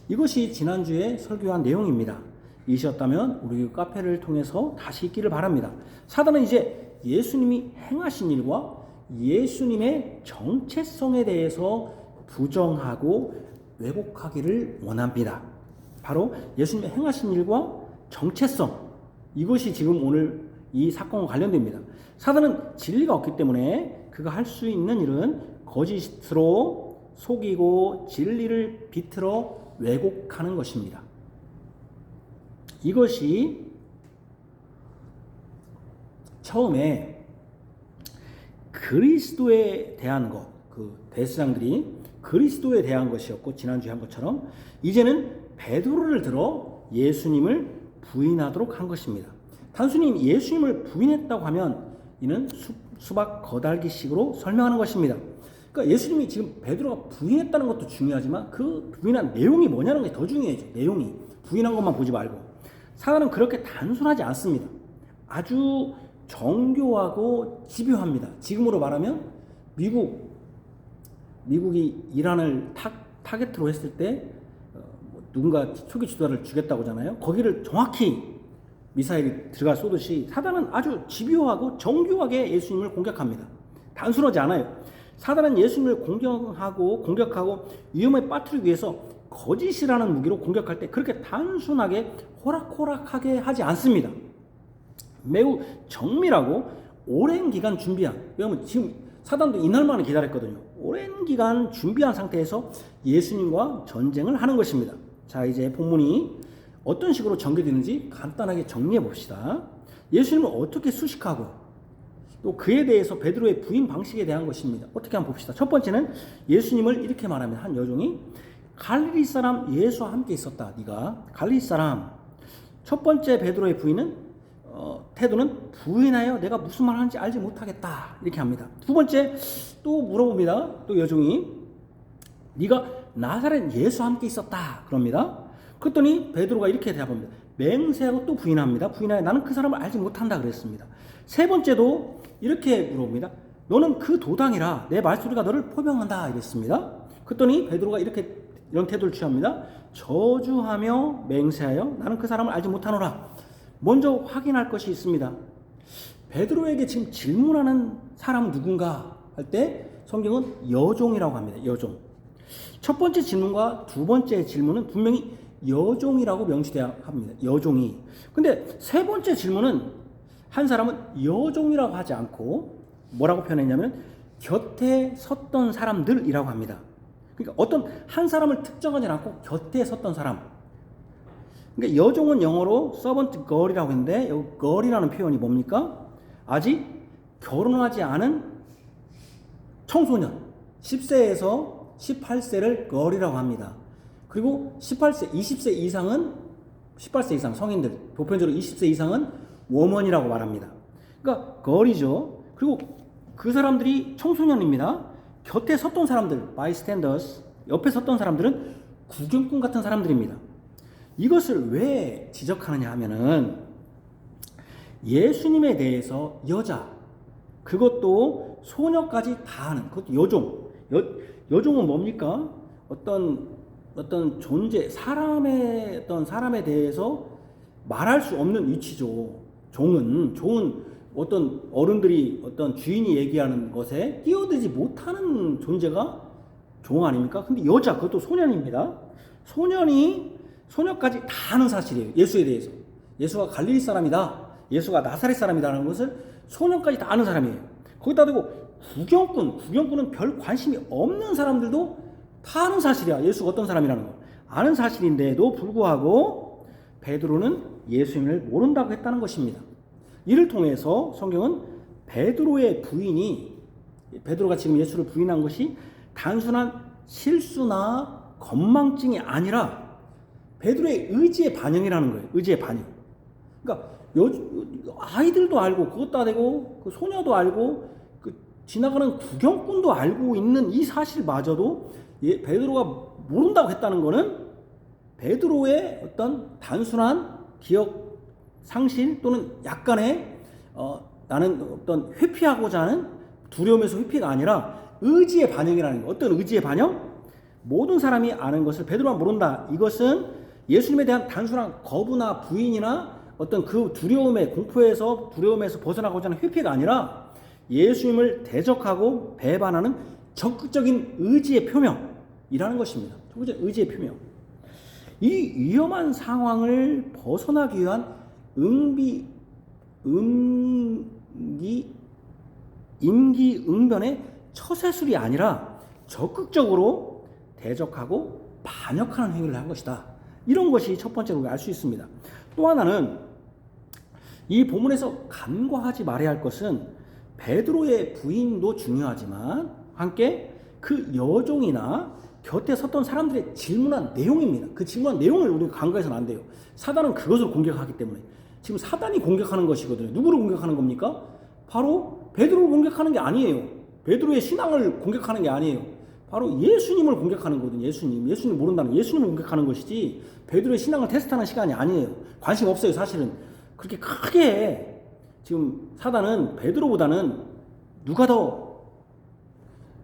이것이 지난주에 설교한 내용입니다. 이셨다면 우리 카페를 통해서 다시 읽기를 바랍니다. 사단은 이제 예수님이 행하신 일과 예수님의 정체성에 대해서 부정하고 왜곡하기를 원합니다. 바로 예수님의 행하신 일과 정체성, 이것이 지금 오늘 이 사건과 관련됩니다. 사단은 진리가 없기 때문에 그가 할 수 있는 일은 거짓으로 속이고 진리를 비틀어 왜곡하는 것입니다. 이것이 처음에 그리스도에 대한 것, 그 대제사장들이 그리스도에 대한 것이었고, 지난주에 한 것처럼 이제는 베드로를 들어 예수님을 부인하도록 한 것입니다. 단순히 예수님을 부인했다고 하면 이는 수박 거달기식으로 설명하는 것입니다. 그러니까 예수님이 지금 베드로가 부인했다는 것도 중요하지만 그 부인한 내용이 뭐냐는 게 더 중요해요. 내용이. 부인한 것만 보지 말고. 사단은 그렇게 단순하지 않습니다. 아주 정교하고 집요합니다. 지금으로 말하면 미국이 이란을 타겟으로 했을 때 누군가 초기 지도자를 죽였다고 하잖아요. 거기를 정확히 미사일이 들어가 쏘듯이 사단은 아주 집요하고 정교하게 예수님을 공격합니다. 단순하지 않아요. 사단은 예수님을 공격하고 위험에 빠뜨리기 위해서 거짓이라는 무기로 공격할 때 그렇게 단순하게 호락호락하게 하지 않습니다. 매우 정밀하고 오랜 기간 준비한, 왜냐하면 지금 사단도 이날만을 기다렸거든요. 오랜 기간 준비한 상태에서 예수님과 전쟁을 하는 것입니다. 자, 이제 본문이 어떤 식으로 전개되는지 간단하게 정리해 봅시다. 예수님을 어떻게 수식하고 또 그에 대해서 베드로의 부인 방식에 대한 것입니다. 어떻게 한번 봅시다. 첫 번째는 예수님을 이렇게 말합니다. 한 여종이 갈릴리 사람 예수와 함께 있었다. 네가 갈릴리 사람. 첫 번째 베드로의 부인은 태도는 부인하여 내가 무슨 말 하는지 알지 못하겠다. 이렇게 합니다. 두 번째 또 물어봅니다. 또 여종이 네가 나사렛 예수와 함께 있었다. 그럽니다. 그랬더니 베드로가 이렇게 대답합니다. 맹세하고 또 부인합니다. 부인하여 나는 그 사람을 알지 못한다 그랬습니다. 세 번째도 이렇게 물어봅니다. 너는 그 도당이라 내 말소리가 너를 포병한다 이랬습니다. 그랬더니 베드로가 이런 태도를 취합니다. 저주하며 맹세하여 나는 그 사람을 알지 못하노라. 먼저 확인할 것이 있습니다. 베드로에게 지금 질문하는 사람은 누군가 할 때 성경은 여종이라고 합니다. 여종. 첫 번째 질문과 두 번째 질문은 분명히 여종이라고 명시되어야 합니다. 여종이. 근데 세 번째 질문은 한 사람은 여종이라고 하지 않고 뭐라고 표현했냐면 곁에 섰던 사람들이라고 합니다. 그러니까 어떤 한 사람을 특정하지 않고 곁에 섰던 사람. 그러니까 여종은 영어로 servant girl이라고 했는데 여기 girl이라는 표현이 뭡니까? 아직 결혼하지 않은 청소년 10세에서 18세를 girl이라고 합니다. 그리고 18세, 20세 이상은 18세 이상 성인들, 보편적으로 20세 이상은 woman이라고 말합니다. 그러니까 girl이죠. 그리고 그 사람들이 청소년입니다. 곁에 섰던 사람들, bystanders, 옆에 섰던 사람들은 구경꾼 같은 사람들입니다. 이것을 왜 지적하느냐 하면은 예수님에 대해서 여자, 그것도 소녀까지 다 하는, 그것도 여종, 여종은 뭡니까? 어떤 존재, 사람에 대해서 말할 수 없는 위치죠. 종은 어떤 어른들이 어떤 주인이 얘기하는 것에 끼어들지 못하는 존재가 종 아닙니까? 근데 여자, 그것도 소년입니다. 소녀까지 다 아는 사실이에요. 예수에 대해서. 예수가 갈릴리 사람이다. 예수가 나사렛 사람이다라는 것을 소년까지 다 아는 사람이에요. 거기다 대고 구경꾼은 별 관심이 없는 사람들도 다 아는 사실이야. 예수가 어떤 사람이라는 거. 아는 사실인데도 불구하고 베드로는 예수님을 모른다고 했다는 것입니다. 이를 통해서 성경은 베드로가 지금 예수를 부인한 것이 단순한 실수나 건망증이 아니라 베드로의 의지의 반영이라는 거예요. 의지의 반영. 그러니까 아이들도 알고 그것도 되고 그 소녀도 알고 그 지나가는 구경꾼도 알고 있는 이 사실마저도 베드로가 모른다고 했다는 것은 베드로의 어떤 단순한 기억 상실 또는 약간의 나는 어떤 회피하고자 하는 두려움에서 회피가 아니라 의지의 반영이라는 거예요. 어떤 의지의 반영? 모든 사람이 아는 것을 베드로가 모른다. 이것은 예수님에 대한 단순한 거부나 부인이나 어떤 그 공포에서 벗어나고자 하는 회피가 아니라 예수님을 대적하고 배반하는 적극적인 의지의 표명이라는 것입니다. 적극적인 의지의 표명. 이 위험한 상황을 벗어나기 위한 임기응변의 처세술이 아니라 적극적으로 대적하고 반역하는 행위를 한 것이다. 이런 것이 첫 번째로 우리가 알 수 있습니다. 또 하나는 이 본문에서 간과하지 말아야 할 것은 베드로의 부인도 중요하지만 함께 그 여종이나 곁에 섰던 사람들의 질문한 내용입니다. 그 질문한 내용을 우리가 간과해서는 안 돼요. 사단은 그것을 공격하기 때문에. 지금 사단이 공격하는 것이거든요. 누구를 공격하는 겁니까? 바로 베드로를 공격하는 게 아니에요. 베드로의 신앙을 공격하는 게 아니에요. 바로 예수님을 공격하는 거거든요. 예수님 모른다는 예수님을 공격하는 것이지 베드로의 신앙을 테스트하는 시간이 아니에요. 관심 없어요. 사실은 그렇게 크게 지금 사단은 베드로보다는 누가 더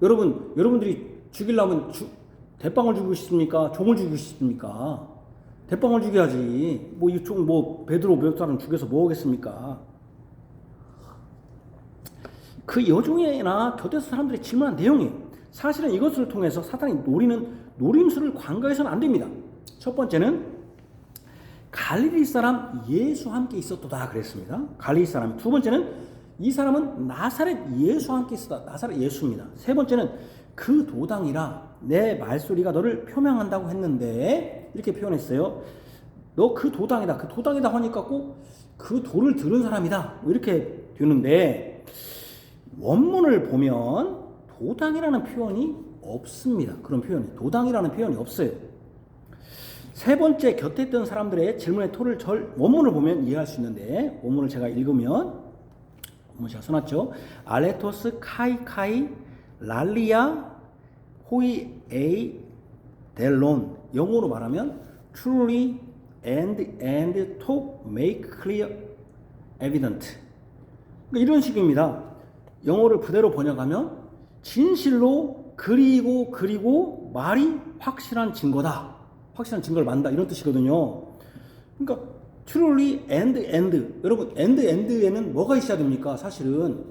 여러분들이 죽이려면 대빵을 죽이고 싶습니까? 종을 죽이고 싶습니까? 대빵을 죽여야지. 베드로 몇 사람 죽여서 뭐 하겠습니까? 그 여종이나 곁에서 사람들이 질문한 내용이에요. 사실은 이것을 통해서 사탄이 노리는 노림수를 간과해서는 안 됩니다. 첫 번째는 갈릴리 사람 예수와 함께 있었도다 그랬습니다. 갈릴리 사람. 두 번째는 이 사람은 나사렛 예수와 함께 있었다. 나사렛 예수입니다. 세 번째는 그 도당이라 내 말소리가 너를 표명한다고 했는데 이렇게 표현했어요. 너 그 도당이다. 그 도당이다 하니까 꼭 그 도를 들은 사람이다. 이렇게 되는데 원문을 보면 도당이라는 표현이 없습니다. 그런 표현이. 도당이라는 표현이 없어요. 세 번째 곁에 있던 사람들의 질문의 토를 원문을 보면 이해할 수 있는데 원문을 제가 읽으면 원문 제가 써놨죠. 알레토스 카이카이 랄리아 호이 에이 델론 영어로 말하면 truly and to make clear evident 그러니까 이런 식입니다. 영어를 그대로 번역하면 진실로 그리고 말이 확실한 증거다. 확실한 증거를 만다 이런 뜻이거든요. 그러니까 truly and 여러분 and에는 뭐가 있어야 됩니까? 사실은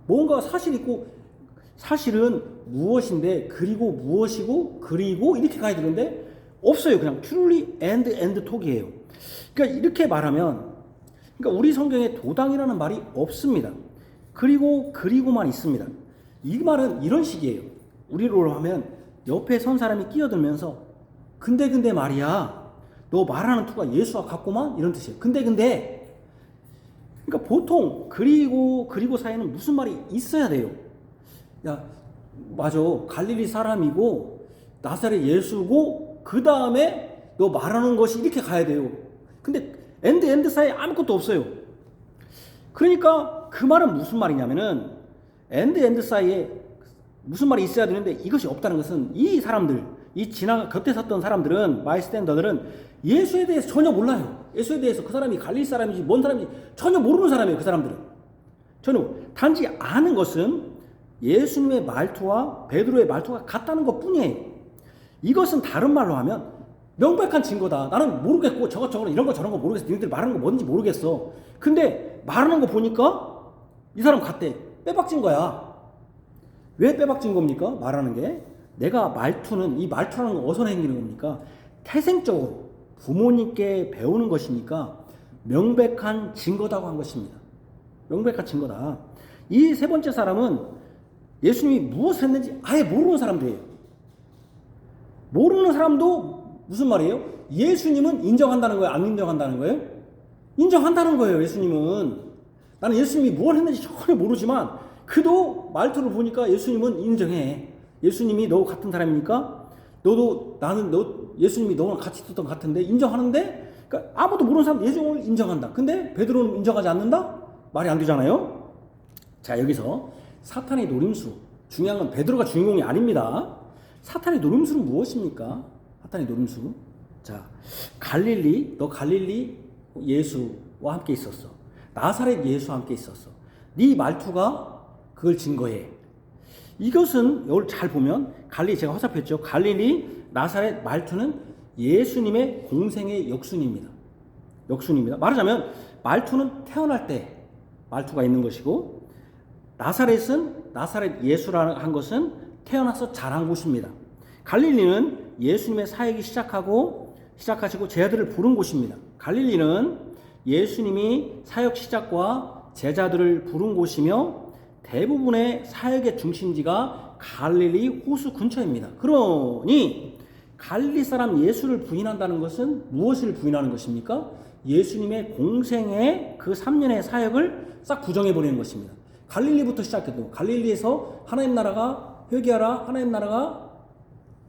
뭔가 사실 있고 사실은 무엇인데 그리고 무엇이고 그리고 이렇게 가야 되는데 없어요. 그냥 truly and talk이에요. 그러니까 이렇게 말하면 그러니까 우리 성경에 도당이라는 말이 없습니다. 그리고만 있습니다. 이 말은 이런 식이에요. 우리로 하면 옆에 선 사람이 끼어들면서 근데 말이야 너 말하는 투가 예수와 같구만 이런 뜻이에요. 근데 그러니까 보통 그리고 사이에는 무슨 말이 있어야 돼요. 야 맞아 갈릴리 사람이고 나사렛 예수고 그 다음에 너 말하는 것이 이렇게 가야 돼요. 근데 and 사이에 아무것도 없어요. 그러니까 그 말은 무슨 말이냐면은 and 사이에 무슨 말이 있어야 되는데 이것이 없다는 것은 이 사람들 곁에 섰던 사람들은 마이스탠더들은 예수에 대해서 전혀 몰라요. 예수에 대해서 그 사람이 갈릴리 사람인지 뭔 사람인지 전혀 모르는 사람이에요. 그 사람들은 전혀 단지 아는 것은 예수님의 말투와 베드로의 말투가 같다는 것 뿐이에요. 이것은 다른 말로 하면 명백한 증거다. 나는 모르겠고 저것 이런 거 저런 거 모르겠어. 니네들 말하는 거 뭔지 모르겠어. 근데 말하는 거 보니까 이 사람 같대. 빼박진 거야. 왜 빼박진 겁니까? 말하는 게. 내가 말투는, 이 말투라는 건 어디서 생기는 겁니까? 태생적으로 부모님께 배우는 것이니까 명백한 증거다고 한 것입니다. 명백한 증거다. 이 세 번째 사람은 예수님이 무엇을 했는지 아예 모르는 사람들이에요. 모르는 사람도 무슨 말이에요? 예수님은 인정한다는 거예요? 안 인정한다는 거예요? 인정한다는 거예요. 예수님은. 나는 예수님이 뭘 했는지 전혀 모르지만 그도 말투를 보니까 예수님은 인정해. 예수님이 너 같은 사람이니까 너도 나는 예수님이 너랑 같이 있었던 것 같은데 인정하는데, 그러니까 아무도 모르는 사람 예수님을 인정한다. 근데 베드로는 인정하지 않는다? 말이 안 되잖아요. 자, 여기서 사탄의 노림수, 중요한 건 베드로가 주인공이 아닙니다. 사탄의 노림수는 무엇입니까? 사탄의 노림수. 자, 너 갈릴리 예수와 함께 있었어. 나사렛 예수와 함께 있었어. 네 말투가 그걸 증거해. 이것은 여기 잘 보면 제가 화살표했죠. 갈릴리 나사렛 말투는 예수님의 공생의 역순입니다. 말하자면 말투는 태어날 때 말투가 있는 것이고, 나사렛 예수라는 한 것은 태어나서 자란 곳입니다. 갈릴리는 예수님의 사역이 시작하시고 제자들을 부른 곳입니다. 갈릴리는 예수님이 사역 시작과 제자들을 부른 곳이며 대부분의 사역의 중심지가 갈릴리 호수 근처입니다. 그러니 갈릴리 사람 예수를 부인한다는 것은 무엇을 부인하는 것입니까? 예수님의 공생의 그 3년의 사역을 싹 부정해버리는 것입니다. 갈릴리부터 시작해도 갈릴리에서 하나님 나라가 회개하라, 하나님 나라가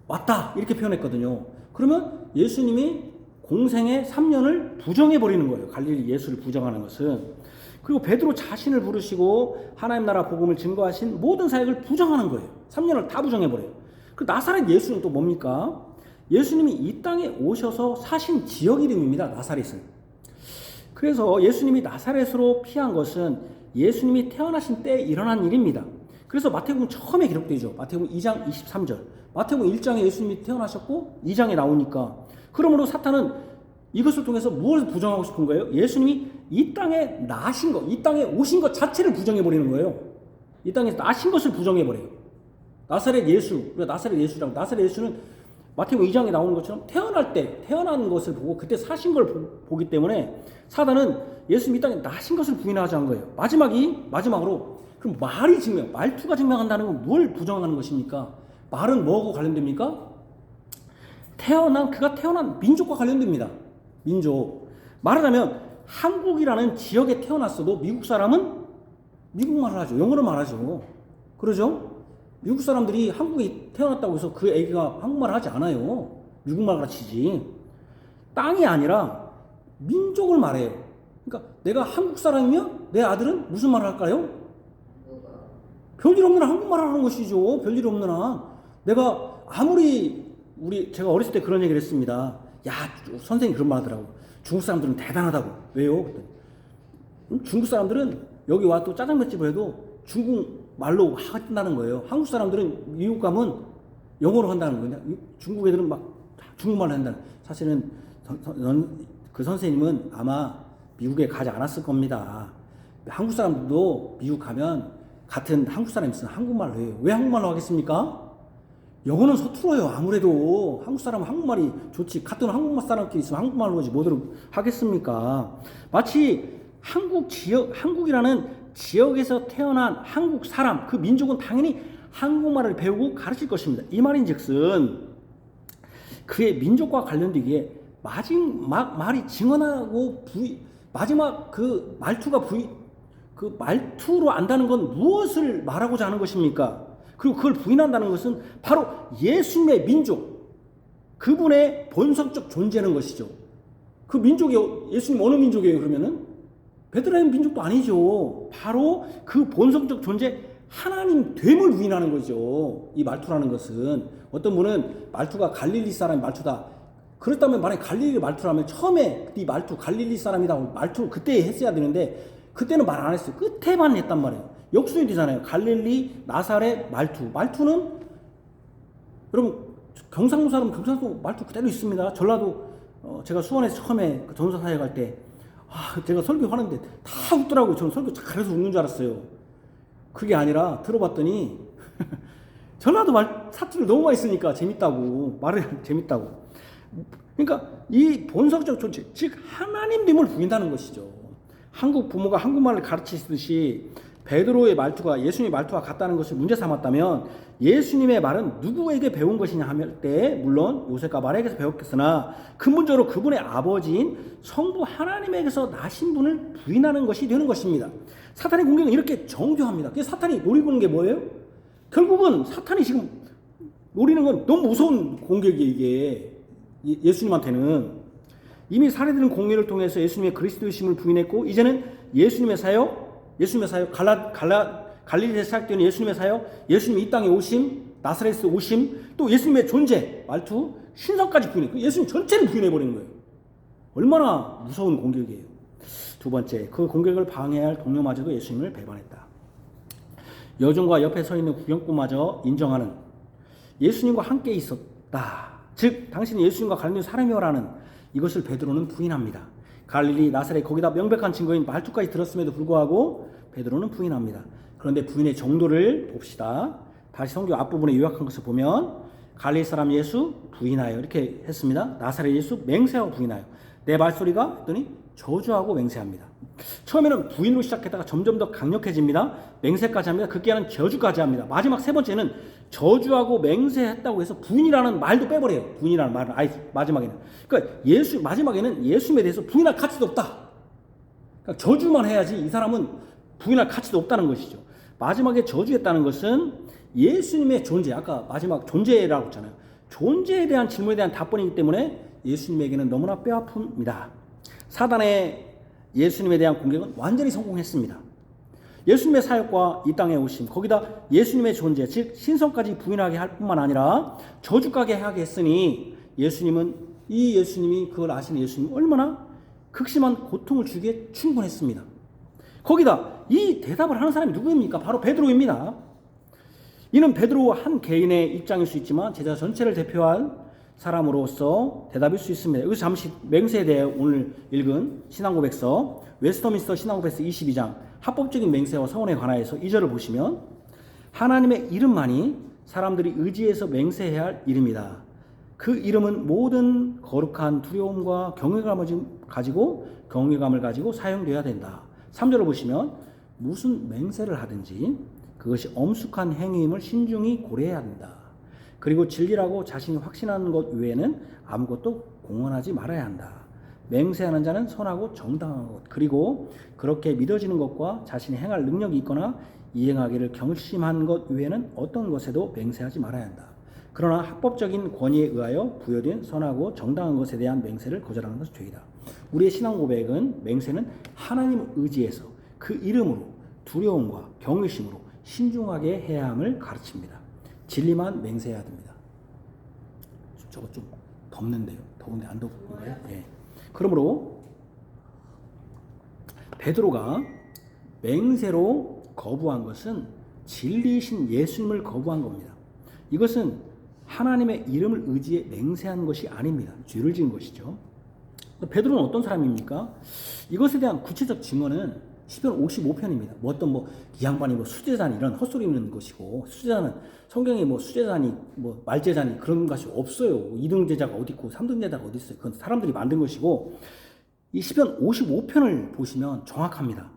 왔다 이렇게 표현했거든요. 그러면 예수님이 공생의 3년을 부정해버리는 거예요. 갈릴리 예수를 부정하는 것은. 그리고 베드로 자신을 부르시고 하나님 나라 복음을 증거하신 모든 사역을 부정하는 거예요. 3년을 다 부정해버려요. 그 나사렛 예수는 또 뭡니까? 예수님이 이 땅에 오셔서 사신 지역 이름입니다. 나사렛은. 그래서 예수님이 나사렛으로 피한 것은 예수님이 태어나신 때에 일어난 일입니다. 그래서 마태복음 처음에 기록되죠. 마태복음 2장 23절. 마태복음 1장에 예수님이 태어나셨고 2장에 나오니까, 그러므로 사탄은 이것을 통해서 무엇을 부정하고 싶은 거예요? 예수님이 이 땅에 나신 것, 이 땅에 오신 것 자체를 부정해버리는 거예요. 이 땅에서 나신 것을 부정해버려요. 나사렛 예수라고. 나사렛 예수는 마태복음 2장에 나오는 것처럼 태어난 것을 보고 그때 사신 걸 보기 때문에 사단은 예수님이 이 땅에 나신 것을 부인하지 않은 거예요. 마지막으로 그럼 말투가 증명한다는 건 뭘 부정하는 것입니까? 말은 뭐하고 관련됩니까? 그가 태어난 민족과 관련됩니다. 민족. 말하자면 한국이라는 지역에 태어났어도 미국 사람은 미국말을 하죠. 영어를 말하죠. 그러죠? 미국 사람들이 한국에 태어났다고 해서 그 애기가 한국말을 하지 않아요. 미국말 가르치지. 땅이 아니라 민족을 말해요. 그러니까 내가 한국 사람이면 내 아들은 무슨 말을 할까요? 별일 없는 한 한국말을 하는 것이죠. 별일 없는 한. 내가 아무리 제가 어렸을 때 그런 얘기를 했습니다. 야, 선생님이 그런 말 하더라고. 중국 사람들은 대단하다고. 왜요? 그랬더니 중국 사람들은 여기 와 또 짜장면집을 해도 중국 말로 한다는 거예요. 한국 사람들은 미국 가면 영어로 한다는 거냐. 중국 애들은 막 중국말로 한다는. 사실은 그 선생님은 아마 미국에 가지 않았을 겁니다. 한국 사람들도 미국 가면 같은 한국 사람이 있으면 한국말로 해요. 왜 한국말로 하겠습니까? 영어는 서툴어요. 아무래도 한국 사람은 한국말이 좋지. 같은 한국말 사람끼리 있으면 한국말로 하지 뭐들 하겠습니까? 마치 한국이라는 지역에서 태어난 한국 사람, 그 민족은 당연히 한국말을 배우고 가르칠 것입니다. 이 말인즉슨 그의 민족과 관련되기에 마지막 말이 증언하고 마지막 그 말투가 그 말투로 안다는 건 무엇을 말하고자 하는 것입니까? 그리고 그걸 부인한다는 것은 바로 예수님의 민족, 그분의 본성적 존재는 것이죠. 그 민족이 예수님 어느 민족이에요? 그러면은 베들레헴 민족도 아니죠. 바로 그 본성적 존재 하나님 됨을 부인하는 거죠. 이 말투라는 것은. 어떤 분은 말투가 갈릴리 사람의 말투다. 그렇다면 만약에 갈릴리 말투라면 처음에 이 말투 갈릴리 사람이다 말투를 그때 했어야 되는데 그때는 말 안 했어요. 끝에만 했단 말이에요. 역순이 되잖아요. 갈릴리, 나사렛, 말투. 말투는 여러분 경상도 사람 경상도 말투 그대로 있습니다. 전라도 제가 수원에서 처음에 그 전도사 사역 할 때 제가 설교하는데 다 웃더라고요. 저는 설교 잘해서 웃는 줄 알았어요. 그게 아니라 들어봤더니 전라도 말 사투리를 너무 많이 쓰니까 재밌다고 말을 재밌다고. 그러니까 이 본성적 존재, 즉 하나님됨을 부인하는 것이죠. 한국 부모가 한국말을 가르치듯이 베드로의 말투가 예수님의 말투와 같다는 것을 문제 삼았다면 예수님의 말은 누구에게 배운 것이냐 할 때 물론 요셉과 마리아에게서 배웠겠으나 근본적으로 그분의 아버지인 성부 하나님에게서 나신 분을 부인하는 것이 되는 것입니다. 사탄의 공격은 이렇게 정교합니다. 그래서 사탄이 노리고 있는 게 뭐예요? 결국은 사탄이 지금 노리는 건 너무 무서운 공격이에요. 이게 예수님한테는 이미 사례들은 공의를 통해서 예수님의 그리스도이심을 부인했고 이제는 예수님의 사역 갈릴리에서 시작되는 예수님의 사역, 예수님이 이 땅에 오심, 나사렛에서 오심, 또 예수님의 존재, 말투, 신성까지 부인해. 예수님 전체를 부인해버리는 거예요. 얼마나 무서운 공격이에요. 두 번째, 그 공격을 방해할 동료마저도 예수님을 배반했다. 여종과 옆에 서 있는 구경꾼마저 인정하는 예수님과 함께 있었다. 즉 당신은 예수님과 갈릴리 사람이오라는 이것을 베드로는 부인합니다. 갈릴리, 나사렛 거기다 명백한 증거인 말투까지 들었음에도 불구하고 베드로는 부인합니다. 그런데 부인의 정도를 봅시다. 다시 성경 앞부분에 요약한 것을 보면 갈릴리 사람 예수 부인하여 이렇게 했습니다. 나사렛 예수 맹세하고 부인하여. 내 말소리가 했더니 저주하고 맹세합니다. 처음에는 부인으로 시작했다가 점점 더 강력해집니다. 맹세까지 합니다. 극기야는 저주까지 합니다. 마지막 세 번째는 저주하고 맹세했다고 해서 부인이라는 말도 빼버려요. 부인이라는 말은 아예 마지막에는. 그러니까 마지막에는 예수님에 대해서 부인할 가치도 없다. 그러니까 저주만 해야지 이 사람은 부인할 가치도 없다는 것이죠. 마지막에 저주했다는 것은 예수님의 존재, 아까 마지막 존재라고 했잖아요. 존재에 대한 질문에 대한 답변이기 때문에 예수님에게는 너무나 뼈아픕니다. 사단의 예수님에 대한 공격은 완전히 성공했습니다. 예수님의 사역과 이 땅에 오심, 거기다 예수님의 존재, 즉 신성까지 부인하게 할 뿐만 아니라 저주까지 하게 했으니 예수님이 그걸 아시는 예수님이 얼마나 극심한 고통을 주기에 충분했습니다. 거기다 이 대답을 하는 사람이 누구입니까? 바로 베드로입니다. 이는 베드로 한 개인의 입장일 수 있지만 제자 전체를 대표한 사람으로서 대답일 수 있습니다. 여기서 잠시 맹세에 대해 오늘 읽은 신앙고백서 웨스터민스터 신앙고백서 22장 합법적인 맹세와 서원에 관하여서 2절을 보시면 하나님의 이름만이 사람들이 의지해서 맹세해야 할 이름이다. 그 이름은 모든 거룩한 두려움과 경외감을 가지고 사용되어야 된다. 3절을 보시면 무슨 맹세를 하든지 그것이 엄숙한 행위임을 신중히 고려해야 한다. 그리고 진리라고 자신이 확신하는 것 외에는 아무것도 공언하지 말아야 한다. 맹세하는 자는 선하고 정당한 것, 그리고 그렇게 믿어지는 것과 자신이 행할 능력이 있거나 이행하기를 결심한 것 외에는 어떤 것에도 맹세하지 말아야 한다. 그러나 합법적인 권위에 의하여 부여된 선하고 정당한 것에 대한 맹세를 거절하는 것은 죄이다. 우리의 신앙 고백은 맹세는 하나님을 의지해서 그 이름으로 두려움과 경외심으로 신중하게 해야 함을 가르칩니다. 진리만 맹세해야 됩니다. 저거 좀 덥는데요. 더운데 안 덥나요? 예. 그러므로 베드로가 맹세로 거부한 것은 진리이신 예수님을 거부한 겁니다. 이것은 하나님의 이름을 의지해 맹세한 것이 아닙니다. 죄를 지은 것이죠. 베드로는 어떤 사람입니까? 이것에 대한 구체적 증언은 시편 55편입니다. 이 양반이 수제자니 이런 헛소리 있는 것이고, 수제자는 성경에 수제자니 말제자니 그런 것이 없어요. 2등 제자가 어디 있고 3등 제자가 어디 있어요. 그건 사람들이 만든 것이고, 이 시편 55편을 보시면 정확합니다.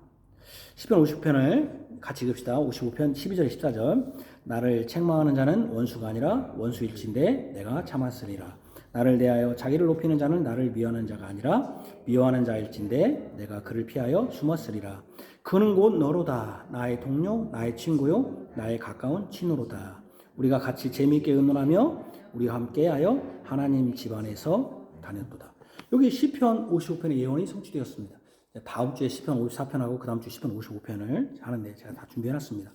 시편 55편을 같이 읽읍시다. 55편 12절 14절. 나를 책망하는 자는 원수가 아니라 원수일진데 내가 참았으리라. 나를 대하여 자기를 높이는 자는 나를 미워하는 자가 아니라 미워하는 자일진데 내가 그를 피하여 숨었으리라. 그는 곧 너로다. 나의 동료, 나의 친구요, 나의 가까운 친구로다. 우리가 같이 재미있게 의논하며 우리와 함께하여 하나님 집안에서 다녔도다. 여기 시편 55편의 예언이 성취되었습니다. 다음 주에 시편 54편하고 그 다음 주 시편 55편을 하는데 제가 다 준비해놨습니다.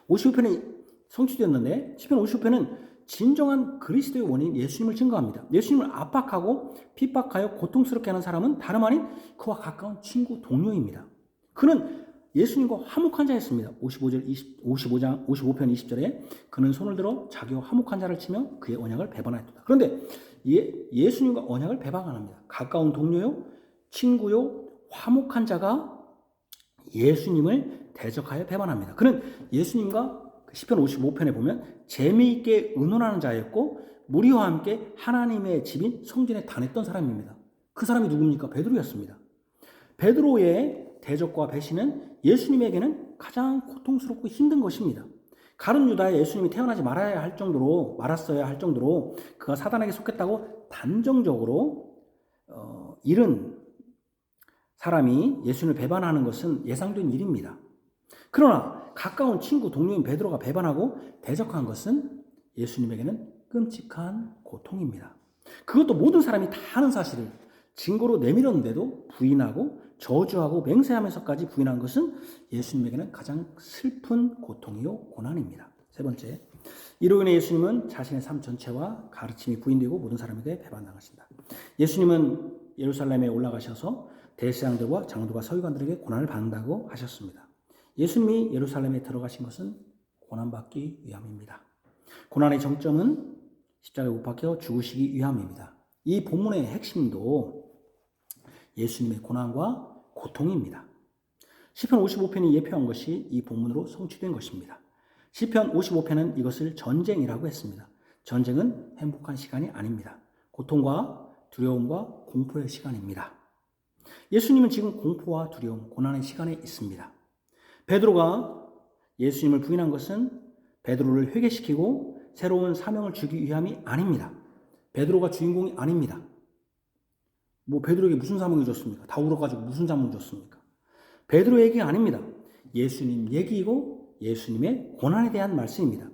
55편이 성취되었는데 시편 55편은 진정한 그리스도의 원인 예수님을 증거합니다. 예수님을 압박하고 핍박하여 고통스럽게 하는 사람은 다름 아닌 그와 가까운 친구, 동료입니다. 그는 예수님과 화목한 자였습니다. 55편 20절에 그는 손을 들어 자기와 화목한 자를 치며 그의 언약을 배반하였다. 그런데 예수님과 언약을 배반 안 합니다. 가까운 동료요, 친구요, 화목한 자가 예수님을 대적하여 배반합니다. 그는 예수님과 시편 55편에 보면 재미있게 의논하는 자였고 무리와 함께 하나님의 집인 성전에 다녔던 사람입니다. 그 사람이 누굽니까? 베드로였습니다. 베드로의 대적과 배신은 예수님에게는 가장 고통스럽고 힘든 것입니다. 가룟 유다에 예수님이 태어나지 말았어야 할 정도로 그가 사단에게 속했다고 단정적으로 잃은 사람이 예수님을 배반하는 것은 예상된 일입니다. 그러나 가까운 친구, 동료인 베드로가 배반하고 대적한 것은 예수님에게는 끔찍한 고통입니다. 그것도 모든 사람이 다 아는 사실을 증거로 내밀었는데도 부인하고 저주하고 맹세하면서까지 부인한 것은 예수님에게는 가장 슬픈 고통이요 고난입니다. 세 번째, 이로 인해 예수님은 자신의 삶 전체와 가르침이 부인되고 모든 사람에게 배반당하신다. 예수님은 예루살렘에 올라가셔서 대제사장들과 장로들과 서기관들에게 고난을 받는다고 하셨습니다. 예수님이 예루살렘에 들어가신 것은 고난받기 위함입니다. 고난의 정점은 십자가에 못 박혀 죽으시기 위함입니다. 이 본문의 핵심도 예수님의 고난과 고통입니다. 시편 55편이 예표한 것이 이 본문으로 성취된 것입니다. 시편 55편은 이것을 전쟁이라고 했습니다. 전쟁은 행복한 시간이 아닙니다. 고통과 두려움과 공포의 시간입니다. 예수님은 지금 공포와 두려움, 고난의 시간에 있습니다. 베드로가 예수님을 부인한 것은 베드로를 회개시키고 새로운 사명을 주기 위함이 아닙니다. 베드로가 주인공이 아닙니다. 베드로에게 무슨 사명을 줬습니까? 다 울어가지고 무슨 사명을 줬습니까? 베드로 얘기가 아닙니다. 예수님 얘기이고 예수님의 고난에 대한 말씀입니다.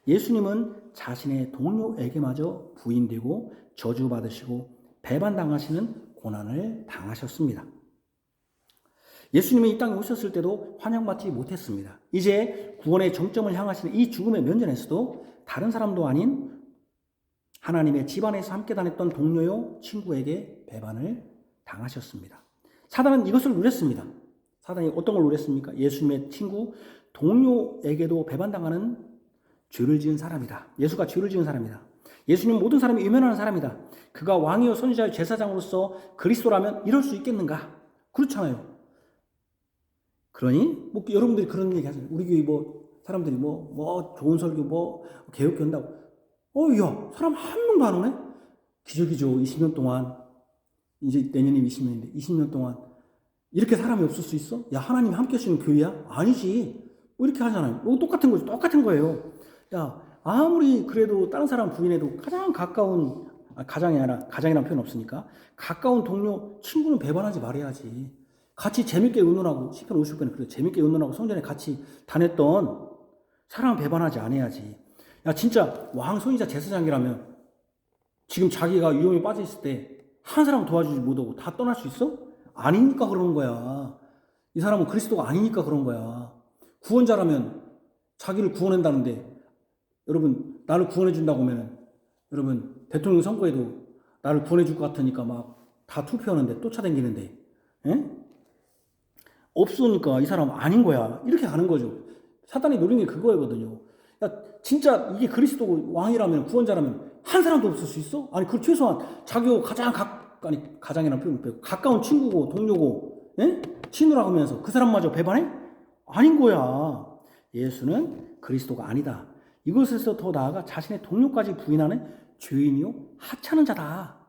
예수님은 자신의 동료에게마저 부인되고 저주받으시고 배반당하시는 고난을 당하셨습니다. 예수님이 이 땅에 오셨을 때도 환영받지 못했습니다. 이제 구원의 정점을 향하시는 이 죽음의 면전에서도 다른 사람도 아닌 하나님의 집안에서 함께 다녔던 동료요 친구에게 배반을 당하셨습니다. 사단은 이것을 노렸습니다. 사단이 어떤 걸 노렸습니까? 예수님의 친구, 동료에게도 배반당하는 죄를 지은 사람이다. 예수가 죄를 지은 사람이다. 예수님 모든 사람이 외면하는 사람이다. 그가 왕이요 선지자요 제사장으로서 그리스도라면 이럴 수 있겠는가? 그렇잖아요. 그러니 여러분들이 그런 얘기 하잖아요. 우리 교회 사람들이 좋은 설교 개혁교 한다고. 야, 사람 한 명도 안 오네? 기적이죠. 20년 동안, 이제 내년이면 20년인데 20년 동안 이렇게 사람이 없을 수 있어? 야, 하나님이 함께 하시는 교회야? 아니지. 이렇게 하잖아요. 똑같은 거죠. 똑같은 거예요. 야, 아무리 그래도 다른 사람 부인해도 가장 가까운, 가장이 아니라, 가장이라는 표현 없으니까, 가까운 동료, 친구는 배반하지 말아야지. 같이 재밌게 의논하고, 시편 50편에 그래, 재밌게 의논하고 성전에 같이 다녔던 사람 배반하지 않아야지. 야, 진짜 왕 선지자 제사장이라면 지금 자기가 위험에 빠져 있을 때 한 사람 도와주지 못하고 다 떠날 수 있어? 아니니까 그러는 거야. 이 사람은 그리스도가 아니니까 그런 거야. 구원자라면 자기를 구원한다는데, 여러분 나를 구원해 준다고 하면 여러분 대통령 선거에도 나를 구원해 줄 것 같으니까 막 다 투표하는데 쫓아다니는데, 없으니까 이 사람 아닌 거야. 이렇게 가는 거죠. 사단이 노린 게 그거거든요. 야, 진짜 이게 그리스도 왕이라면, 구원자라면 한 사람도 없을 수 있어? 아니, 그 최소한 자기가 가장이라는 표현 빼고 가까운 친구고 동료고 친구라고 하면서 그 사람마저 배반해? 아닌 거야. 예수는 그리스도가 아니다. 이것에서 더 나아가 자신의 동료까지 부인하는 죄인이요 하찮은 자다.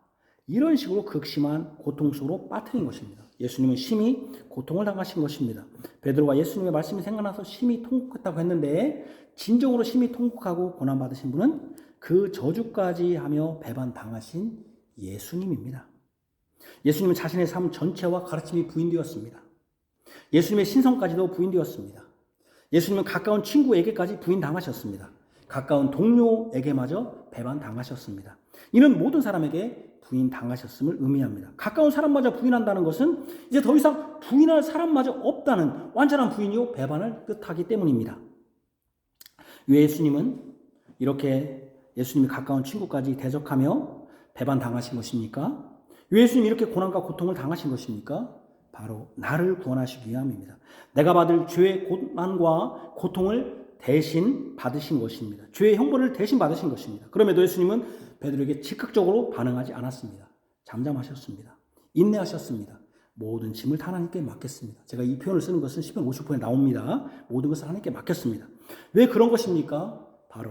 이런 식으로 극심한 고통 속으로 빠뜨린 것입니다. 예수님은 심히 고통을 당하신 것입니다. 베드로가 예수님의 말씀이 생각나서 심히 통곡했다고 했는데, 진정으로 심히 통곡하고 고난받으신 분은 그 저주까지 하며 배반당하신 예수님입니다. 예수님은 자신의 삶 전체와 가르침이 부인되었습니다. 예수님의 신성까지도 부인되었습니다. 예수님은 가까운 친구에게까지 부인당하셨습니다. 가까운 동료에게마저 배반당하셨습니다. 이는 모든 사람에게 부인당하셨음을 의미합니다. 가까운 사람마저 부인한다는 것은 이제 더 이상 부인할 사람마저 없다는 완전한 부인이요 배반을 뜻하기 때문입니다. 왜 예수님은 이렇게 예수님이 가까운 친구까지 대적하며 배반당하신 것입니까? 왜 예수님이 이렇게 고난과 고통을 당하신 것입니까? 바로 나를 구원하시기 위함입니다. 내가 받을 죄의 고난과 고통을 대신 받으신 것입니다. 죄의 형벌을 대신 받으신 것입니다. 그럼에도 예수님은 베드로에게 즉각적으로 반응하지 않았습니다. 잠잠하셨습니다. 인내하셨습니다. 모든 짐을 다 하나님께 맡겼습니다. 제가 이 표현을 쓰는 것은 시편 50편에 나옵니다. 모든 것을 하나님께 맡겼습니다. 왜 그런 것입니까? 바로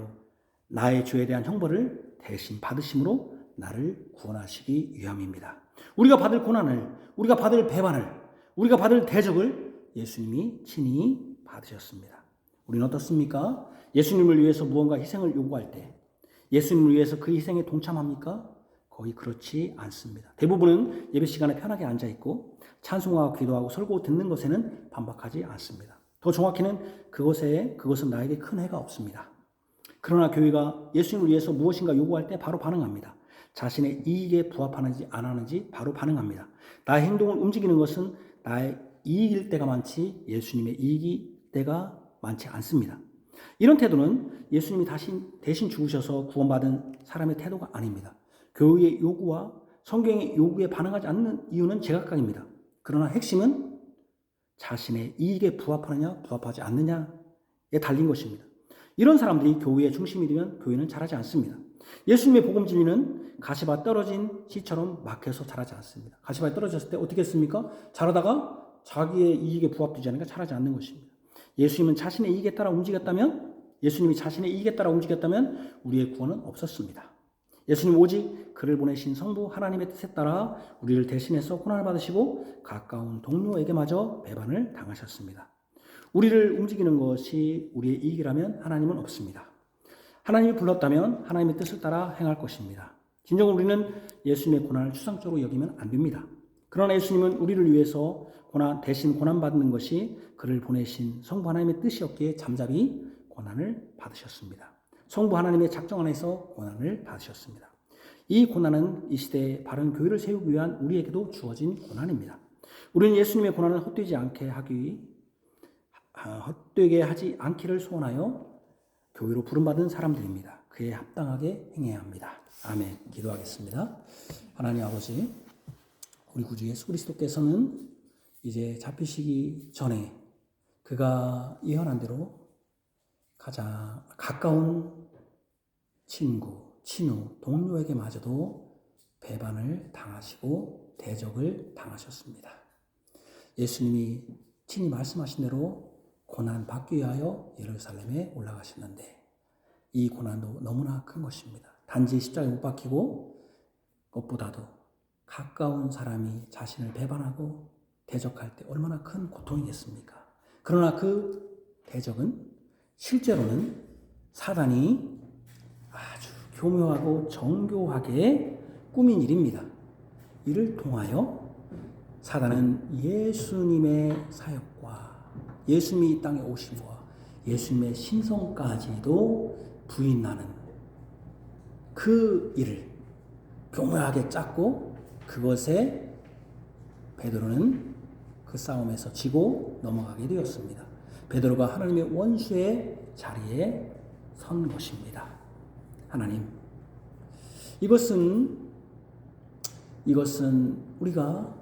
나의 죄에 대한 형벌을 대신 받으심으로 나를 구원하시기 위함입니다. 우리가 받을 고난을, 우리가 받을 배반을, 우리가 받을 대적을 예수님이 친히 받으셨습니다. 우리는 어떻습니까? 예수님을 위해서 무언가 희생을 요구할 때 예수님을 위해서 그 희생에 동참합니까? 거의 그렇지 않습니다. 대부분은 예배 시간에 편하게 앉아있고 찬송하고 기도하고 설교 듣는 것에는 반박하지 않습니다. 더 정확히는 그것은 나에게 큰 해가 없습니다. 그러나 교회가 예수님을 위해서 무엇인가 요구할 때 바로 반응합니다. 자신의 이익에 부합하는지 안 하는지 바로 반응합니다. 나의 행동을 움직이는 것은 나의 이익일 때가 많지 예수님의 이익일 때가 많지 않습니다. 이런 태도는 예수님이 대신 죽으셔서 구원받은 사람의 태도가 아닙니다. 교회의 요구와 성경의 요구에 반응하지 않는 이유는 제각각입니다. 그러나 핵심은 자신의 이익에 부합하느냐 부합하지 않느냐에 달린 것입니다. 이런 사람들이 교회의 중심이 되면 교회는 자라지 않습니다. 예수님의 복음 진리는 가시밭 떨어진 씨처럼 막혀서 자라지 않습니다. 가시밭에 떨어졌을 때 어떻게 했습니까? 자라다가 자기의 이익에 부합되지 않으니까 자라지 않는 것입니다. 예수님이 자신의 이익에 따라 움직였다면 우리의 구원은 없었습니다. 예수님 오직 그를 보내신 성부 하나님의 뜻에 따라 우리를 대신해서 고난을 받으시고 가까운 동료에게마저 배반을 당하셨습니다. 우리를 움직이는 것이 우리의 이익이라면 하나님은 없습니다. 하나님이 불렀다면 하나님의 뜻을 따라 행할 것입니다. 진정으로 우리는 예수님의 고난을 추상적으로 여기면 안 됩니다. 그러나 예수님은 우리를 위해서 대신 고난받는 것이 그를 보내신 성부 하나님의 뜻이었기에 잠잠히 고난을 받으셨습니다. 성부 하나님의 작정 안에서 고난을 받으셨습니다. 이 고난은 이 시대에 바른 교회를 세우기 위한 우리에게도 주어진 고난입니다. 우리는 예수님의 고난을 헛되게 하지 않기를 소원하여 교회로 부름받은 사람들입니다. 그에 합당하게 행해야 합니다. 아멘. 기도하겠습니다. 하나님 아버지, 우리 구주 예수 그리스도께서는 이제 잡히시기 전에 그가 예언한 대로 가장 가까운 친구, 친우, 동료에게마저도 배반을 당하시고 대적을 당하셨습니다. 예수님이 친히 말씀하신 대로 고난 받기 위하여 예루살렘에 올라가셨는데 이 고난도 너무나 큰 것입니다. 단지 십자가에 못 박히고 것보다도 가까운 사람이 자신을 배반하고 대적할 때 얼마나 큰 고통이겠습니까? 그러나 그 대적은 실제로는 사단이 아주 교묘하고 정교하게 꾸민 일입니다. 이를 통하여 사단은 예수님의 사역과 예수님이 이 땅에 오심과 예수님의 신성까지도 부인하는 그 일을 교묘하게 짰고 그것에 베드로는 그 싸움에서 지고 넘어가게 되었습니다. 베드로가 하나님의 원수의 자리에 선 것입니다. 하나님, 이것은 우리가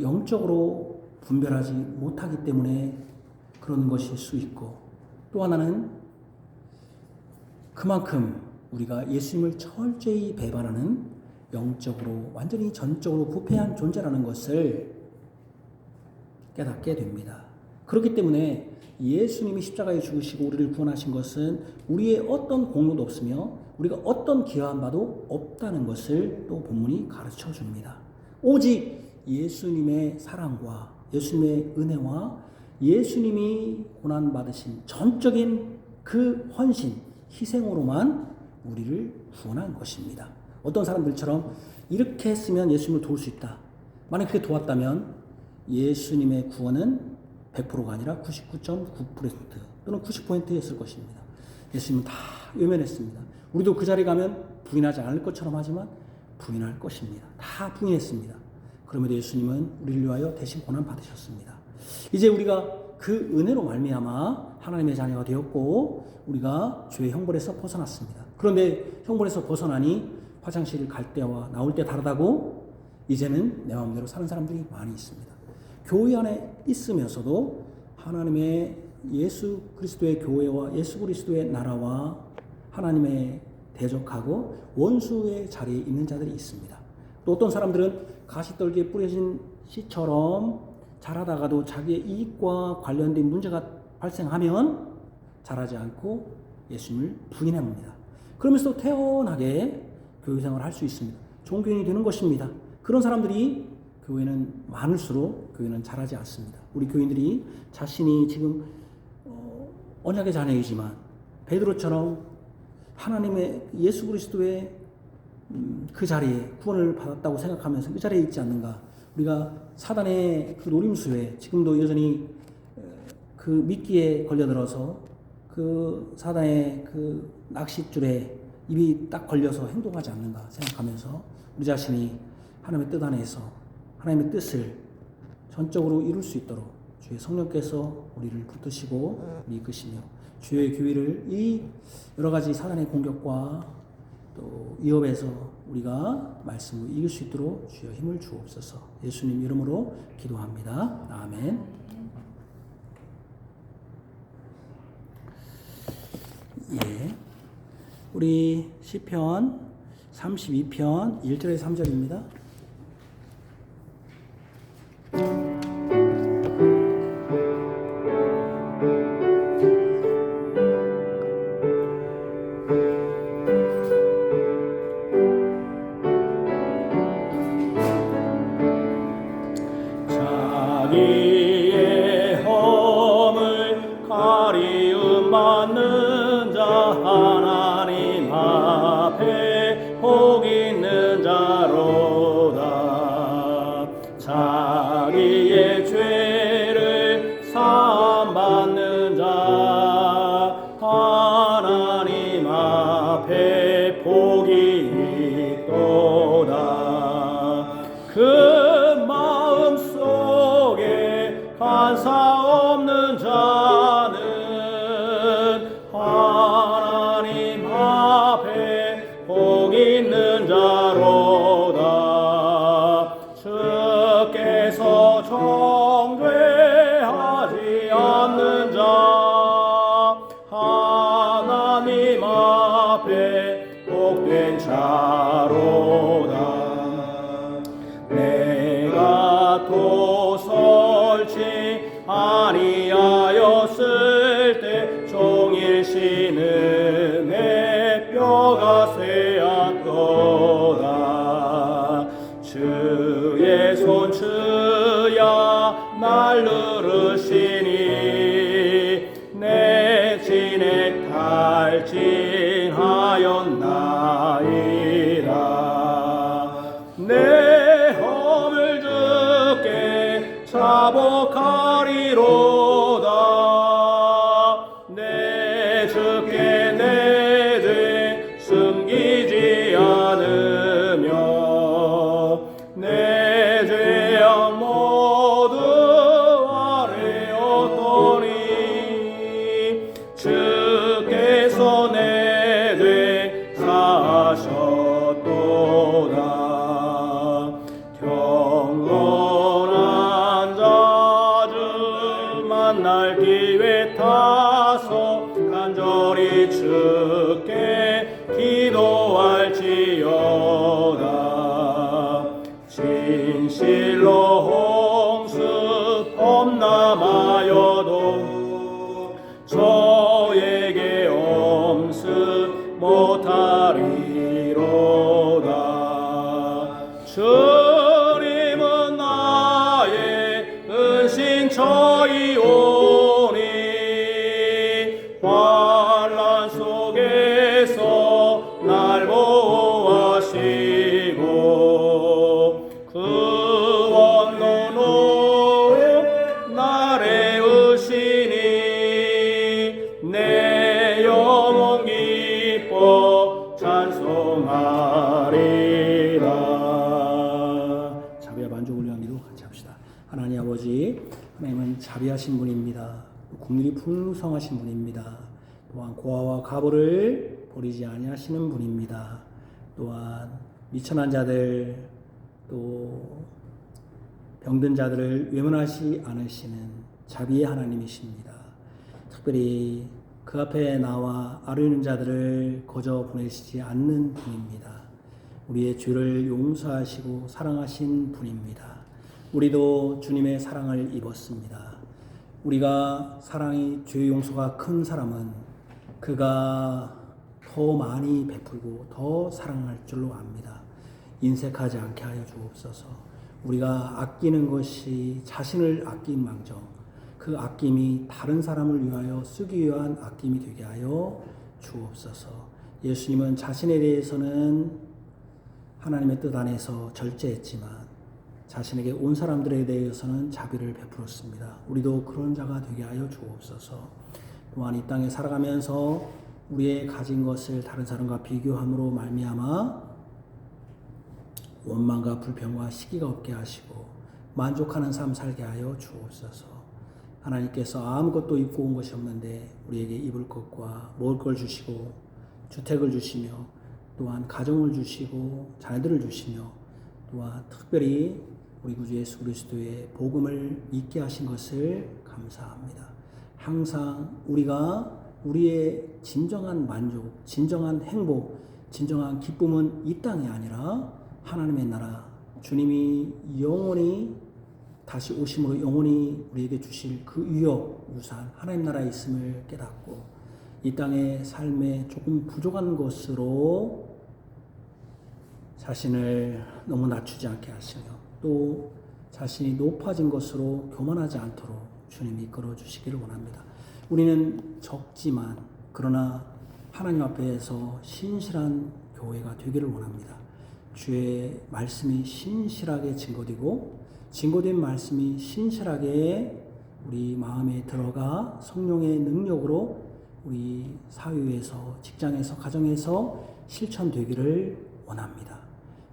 영적으로 분별하지 못하기 때문에 그런 것일 수 있고 또 하나는 그만큼 우리가 예수님을 철저히 배반하는 영적으로 완전히 전적으로 부패한 존재라는 것을 깨닫게 됩니다. 그렇기 때문에 예수님이 십자가에 죽으시고 우리를 구원하신 것은 우리의 어떤 공로도 없으며 우리가 어떤 기여한 바도 없다는 것을 또 본문이 가르쳐 줍니다. 오직 예수님의 사랑과 예수님의 은혜와 예수님이 고난받으신 전적인 그 헌신, 희생으로만 우리를 구원한 것입니다. 어떤 사람들처럼 이렇게 했으면 예수님을 도울 수 있다. 만약 그렇게 도왔다면 예수님의 구원은 100%가 아니라 99.9% 또는 90%였을 것입니다. 예수님은 다 외면했습니다. 우리도 그 자리에 가면 부인하지 않을 것처럼 하지만 부인할 것입니다. 다 부인했습니다. 그럼에도 예수님은 우리를 위하여 대신 고난 받으셨습니다. 이제 우리가 그 은혜로 말미암아 하나님의 자녀가 되었고 우리가 죄의 형벌에서 벗어났습니다. 그런데 형벌에서 벗어나니 화장실을 갈 때와 나올 때 다르다고 이제는 내 마음대로 사는 사람들이 많이 있습니다. 교회 안에 있으면서도 하나님의 예수 그리스도의 교회와 예수 그리스도의 나라와 하나님의 대적하고 원수의 자리에 있는 자들이 있습니다. 또 어떤 사람들은 가시떨기에 뿌려진 씨처럼 자라다가도 자기의 이익과 관련된 문제가 발생하면 자라지 않고 예수님을 부인합니다. 그러면서 태연하게 교회 생활을 할 수 있습니다. 종교인이 되는 것입니다. 그런 사람들이 교회는 많을수록 교회는 자라지 않습니다. 우리 교인들이 자신이 지금 언약의 자녀이지만 베드로처럼 하나님의 예수 그리스도의 그 자리에 구원을 받았다고 생각하면서 그 자리에 있지 않는가. 우리가 사단의 그 노림수에 지금도 여전히 그 미끼에 걸려들어서 그 사단의 그 낚싯줄에 입이 딱 걸려서 행동하지 않는가 생각하면서 우리 자신이 하나님의 뜻 안에서 하나님의 뜻을 전적으로 이룰 수 있도록 주의 성령께서 우리를 붙드시고 이끄시며 주의 교회를 이 여러 가지 사단의 공격과 또 위협에서 우리가 말씀으로 이길 수 있도록 주여 힘을 주옵소서. 예수님 이름으로 기도합니다. 아멘. 예. 우리 시편 32편 1절에서 3절입니다. 자기의 허물 가리움 받는 자 하나님 앞에 복 있는 자로다. 자기의 죄를 사함 받는 자 하나님 앞에 복이 있도다. 그 마음 속에 간사 없는 자는 하나님 앞에 복 있는 자로다. 주께서 정죄하지 않는 자 하나님 앞에 복된 자로다. 내가 도설치 아니하였을 때 종일 신음에 뼈가 쇠약도다. 주의 손 주야 날 누르시니 내 진액 탈진하였나이다. 내 허물 주께 자복하리로다. 내 주께 내 죄 숨기지 않으며 내 죄악 모두 아뢰었더니 주께서 내 죄 사하셨도다. 경건한 자들 만날 기회 타서 간절히 주께 기도할지어다. 진실로 홍수 범람하여도 저에게 엄습 못하리로다. 주님은 나의 은신처이오니 환난 속에서 날 보호하시고 그 원로로 나를 의시니 내 영혼 기뻐 찬송하리라. 자비와 만족을 위한 기도 같이 합시다. 하나님 아버지, 하나님은 자비하신 분입니다. 국률이 풍성하신 분입니다. 또한 고아와 가보를 버리지 아니하시는 분입니다. 또한 미천한 자들, 또 병든 자들을 외면하지 않으시는 자비의 하나님이십니다. 특별히 그 앞에 나와 아뢰는 자들을 거저 보내시지 않는 분입니다. 우리의 죄를 용서하시고 사랑하신 분입니다. 우리도 주님의 사랑을 입었습니다. 우리가 사랑이 죄 용서가 큰 사람은 그가 더 많이 베풀고 더 사랑할 줄로 압니다. 인색하지 않게 하여 주옵소서. 우리가 아끼는 것이 자신을 아낀 망정 그 아낌이 다른 사람을 위하여 쓰기 위한 아낌이 되게 하여 주옵소서. 예수님은 자신에 대해서는 하나님의 뜻 안에서 절제했지만 자신에게 온 사람들에 대해서는 자비를 베풀었습니다. 우리도 그런 자가 되게 하여 주옵소서. 또한 이 땅에 살아가면서 우리의 가진 것을 다른 사람과 비교함으로 말미암아 원망과 불평과 시기가 없게 하시고 만족하는 삶 살게 하여 주옵소서. 하나님께서 아무것도 입고 온 것이 없는데 우리에게 입을 것과 먹을 걸 주시고 주택을 주시며 또한 가정을 주시고 자녀들을 주시며 또한 특별히 우리 구주 예수 그리스도의 복음을 믿게 하신 것을 감사합니다. 항상 우리가 우리의 진정한 만족, 진정한 행복, 진정한 기쁨은 이 땅이 아니라 하나님의 나라, 주님이 영원히 다시 오심으로 영원히 우리에게 주실 그 유업, 유산, 하나님 나라에 있음을 깨닫고 이 땅의 삶에 조금 부족한 것으로 자신을 너무 낮추지 않게 하시며 또 자신이 높아진 것으로 교만하지 않도록 주님이 이끌어 주시기를 원합니다. 우리는 적지만 그러나 하나님 앞에서 신실한 교회가 되기를 원합니다. 주의 말씀이 신실하게 증거되고 증거된 말씀이 신실하게 우리 마음에 들어가 성령의 능력으로 우리 사회에서 직장에서 가정에서 실천되기를 원합니다.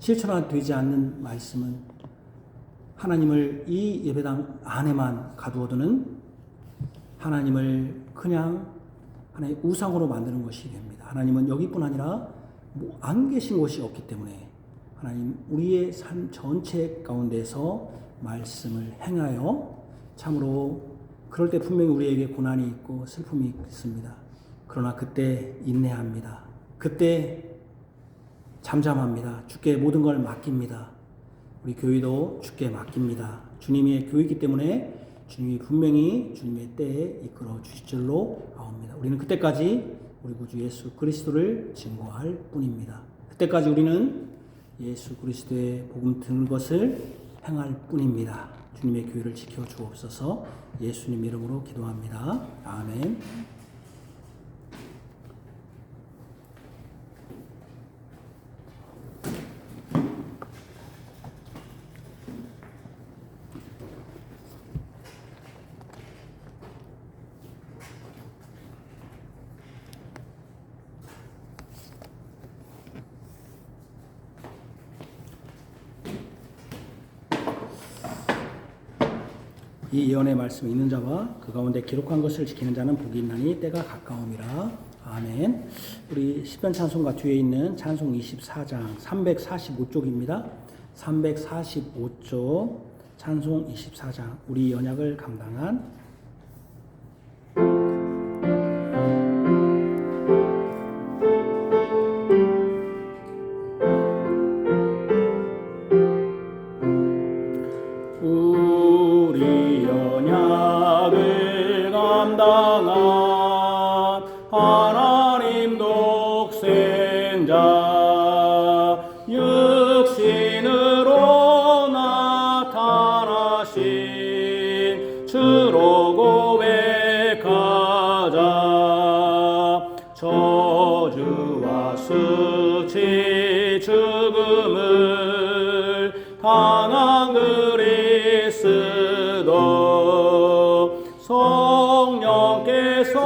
실천되지 않는 말씀은 하나님을 이 예배당 안에만 가두어두는 하나님을 그냥 하나의 우상으로 만드는 것이 됩니다. 하나님은 여기뿐 아니라 안 계신 곳이 없기 때문에 하나님 우리의 삶 전체 가운데서 말씀을 행하여 참으로 그럴 때 분명히 우리에게 고난이 있고 슬픔이 있습니다. 그러나 그때 인내합니다. 그때 잠잠합니다. 주께 모든 걸 맡깁니다. 우리 교회도 주께 맡깁니다. 주님의 교회이기 때문에 주님이 분명히 주님의 때에 이끌어 주실 줄로 아옵니다. 우리는 그때까지 우리 구주 예수 그리스도를 증거할 뿐입니다. 그때까지 우리는 예수 그리스도의 복음 듣는 것을 행할 뿐입니다. 주님의 교회를 지켜 주옵소서. 예수님 이름으로 기도합니다. 아멘. 이 예언의 말씀이 있는 자와 그 가운데 기록한 것을 지키는 자는 복이 있나니 때가 가까움이라. 아멘. 우리 시편 찬송가 뒤에 있는 찬송 24장 345쪽입니다. 345쪽 찬송 24장 우리 연약을 감당한 감당한 하나님 독생자 육신으로 나타나신 주로 고백하자. 저주와 수치 죽음을 당한 그리스도 성령께서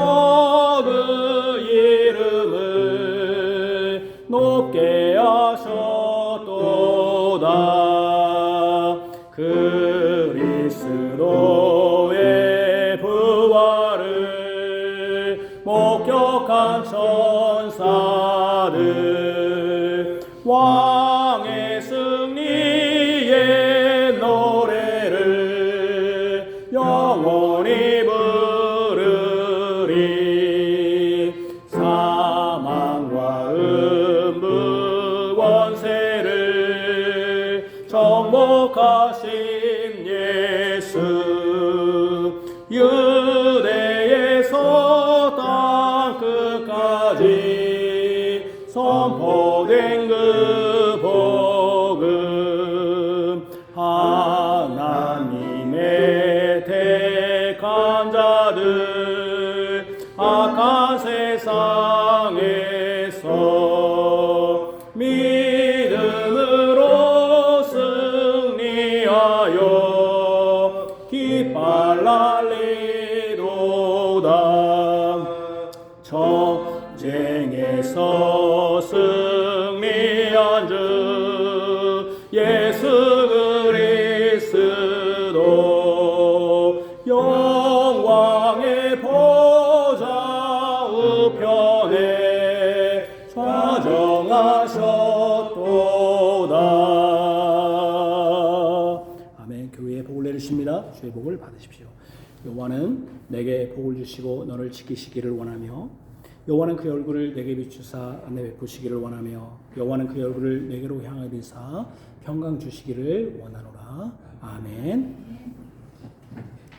그 이름을 높게 하셨도다. 그리스도의 부활을 목격한 천사들 왕의 승리의 노래를 정복하신 예수 유대에서 땅 끝까지 선포된 그 복음 하나님의 택한 자들 악한 세상에서 믿음으로 승리하여 깃발 날리도다. 전쟁에서 승리한 주 예수 그리스도 영광의 보좌 우편에 좌정하셨도다. 아멘. 교회에 복을 내리십니다. 주의 복을 받으십시오. 여호와는 내게 복을 주시고 너를 지키시기를 원하며 여호와는 그 얼굴을 내게 비추사 내 베푸시기를 원하며 여호와는 그 얼굴을 내게로 향하여 비사 평강 주시기를 원하노라. 아멘.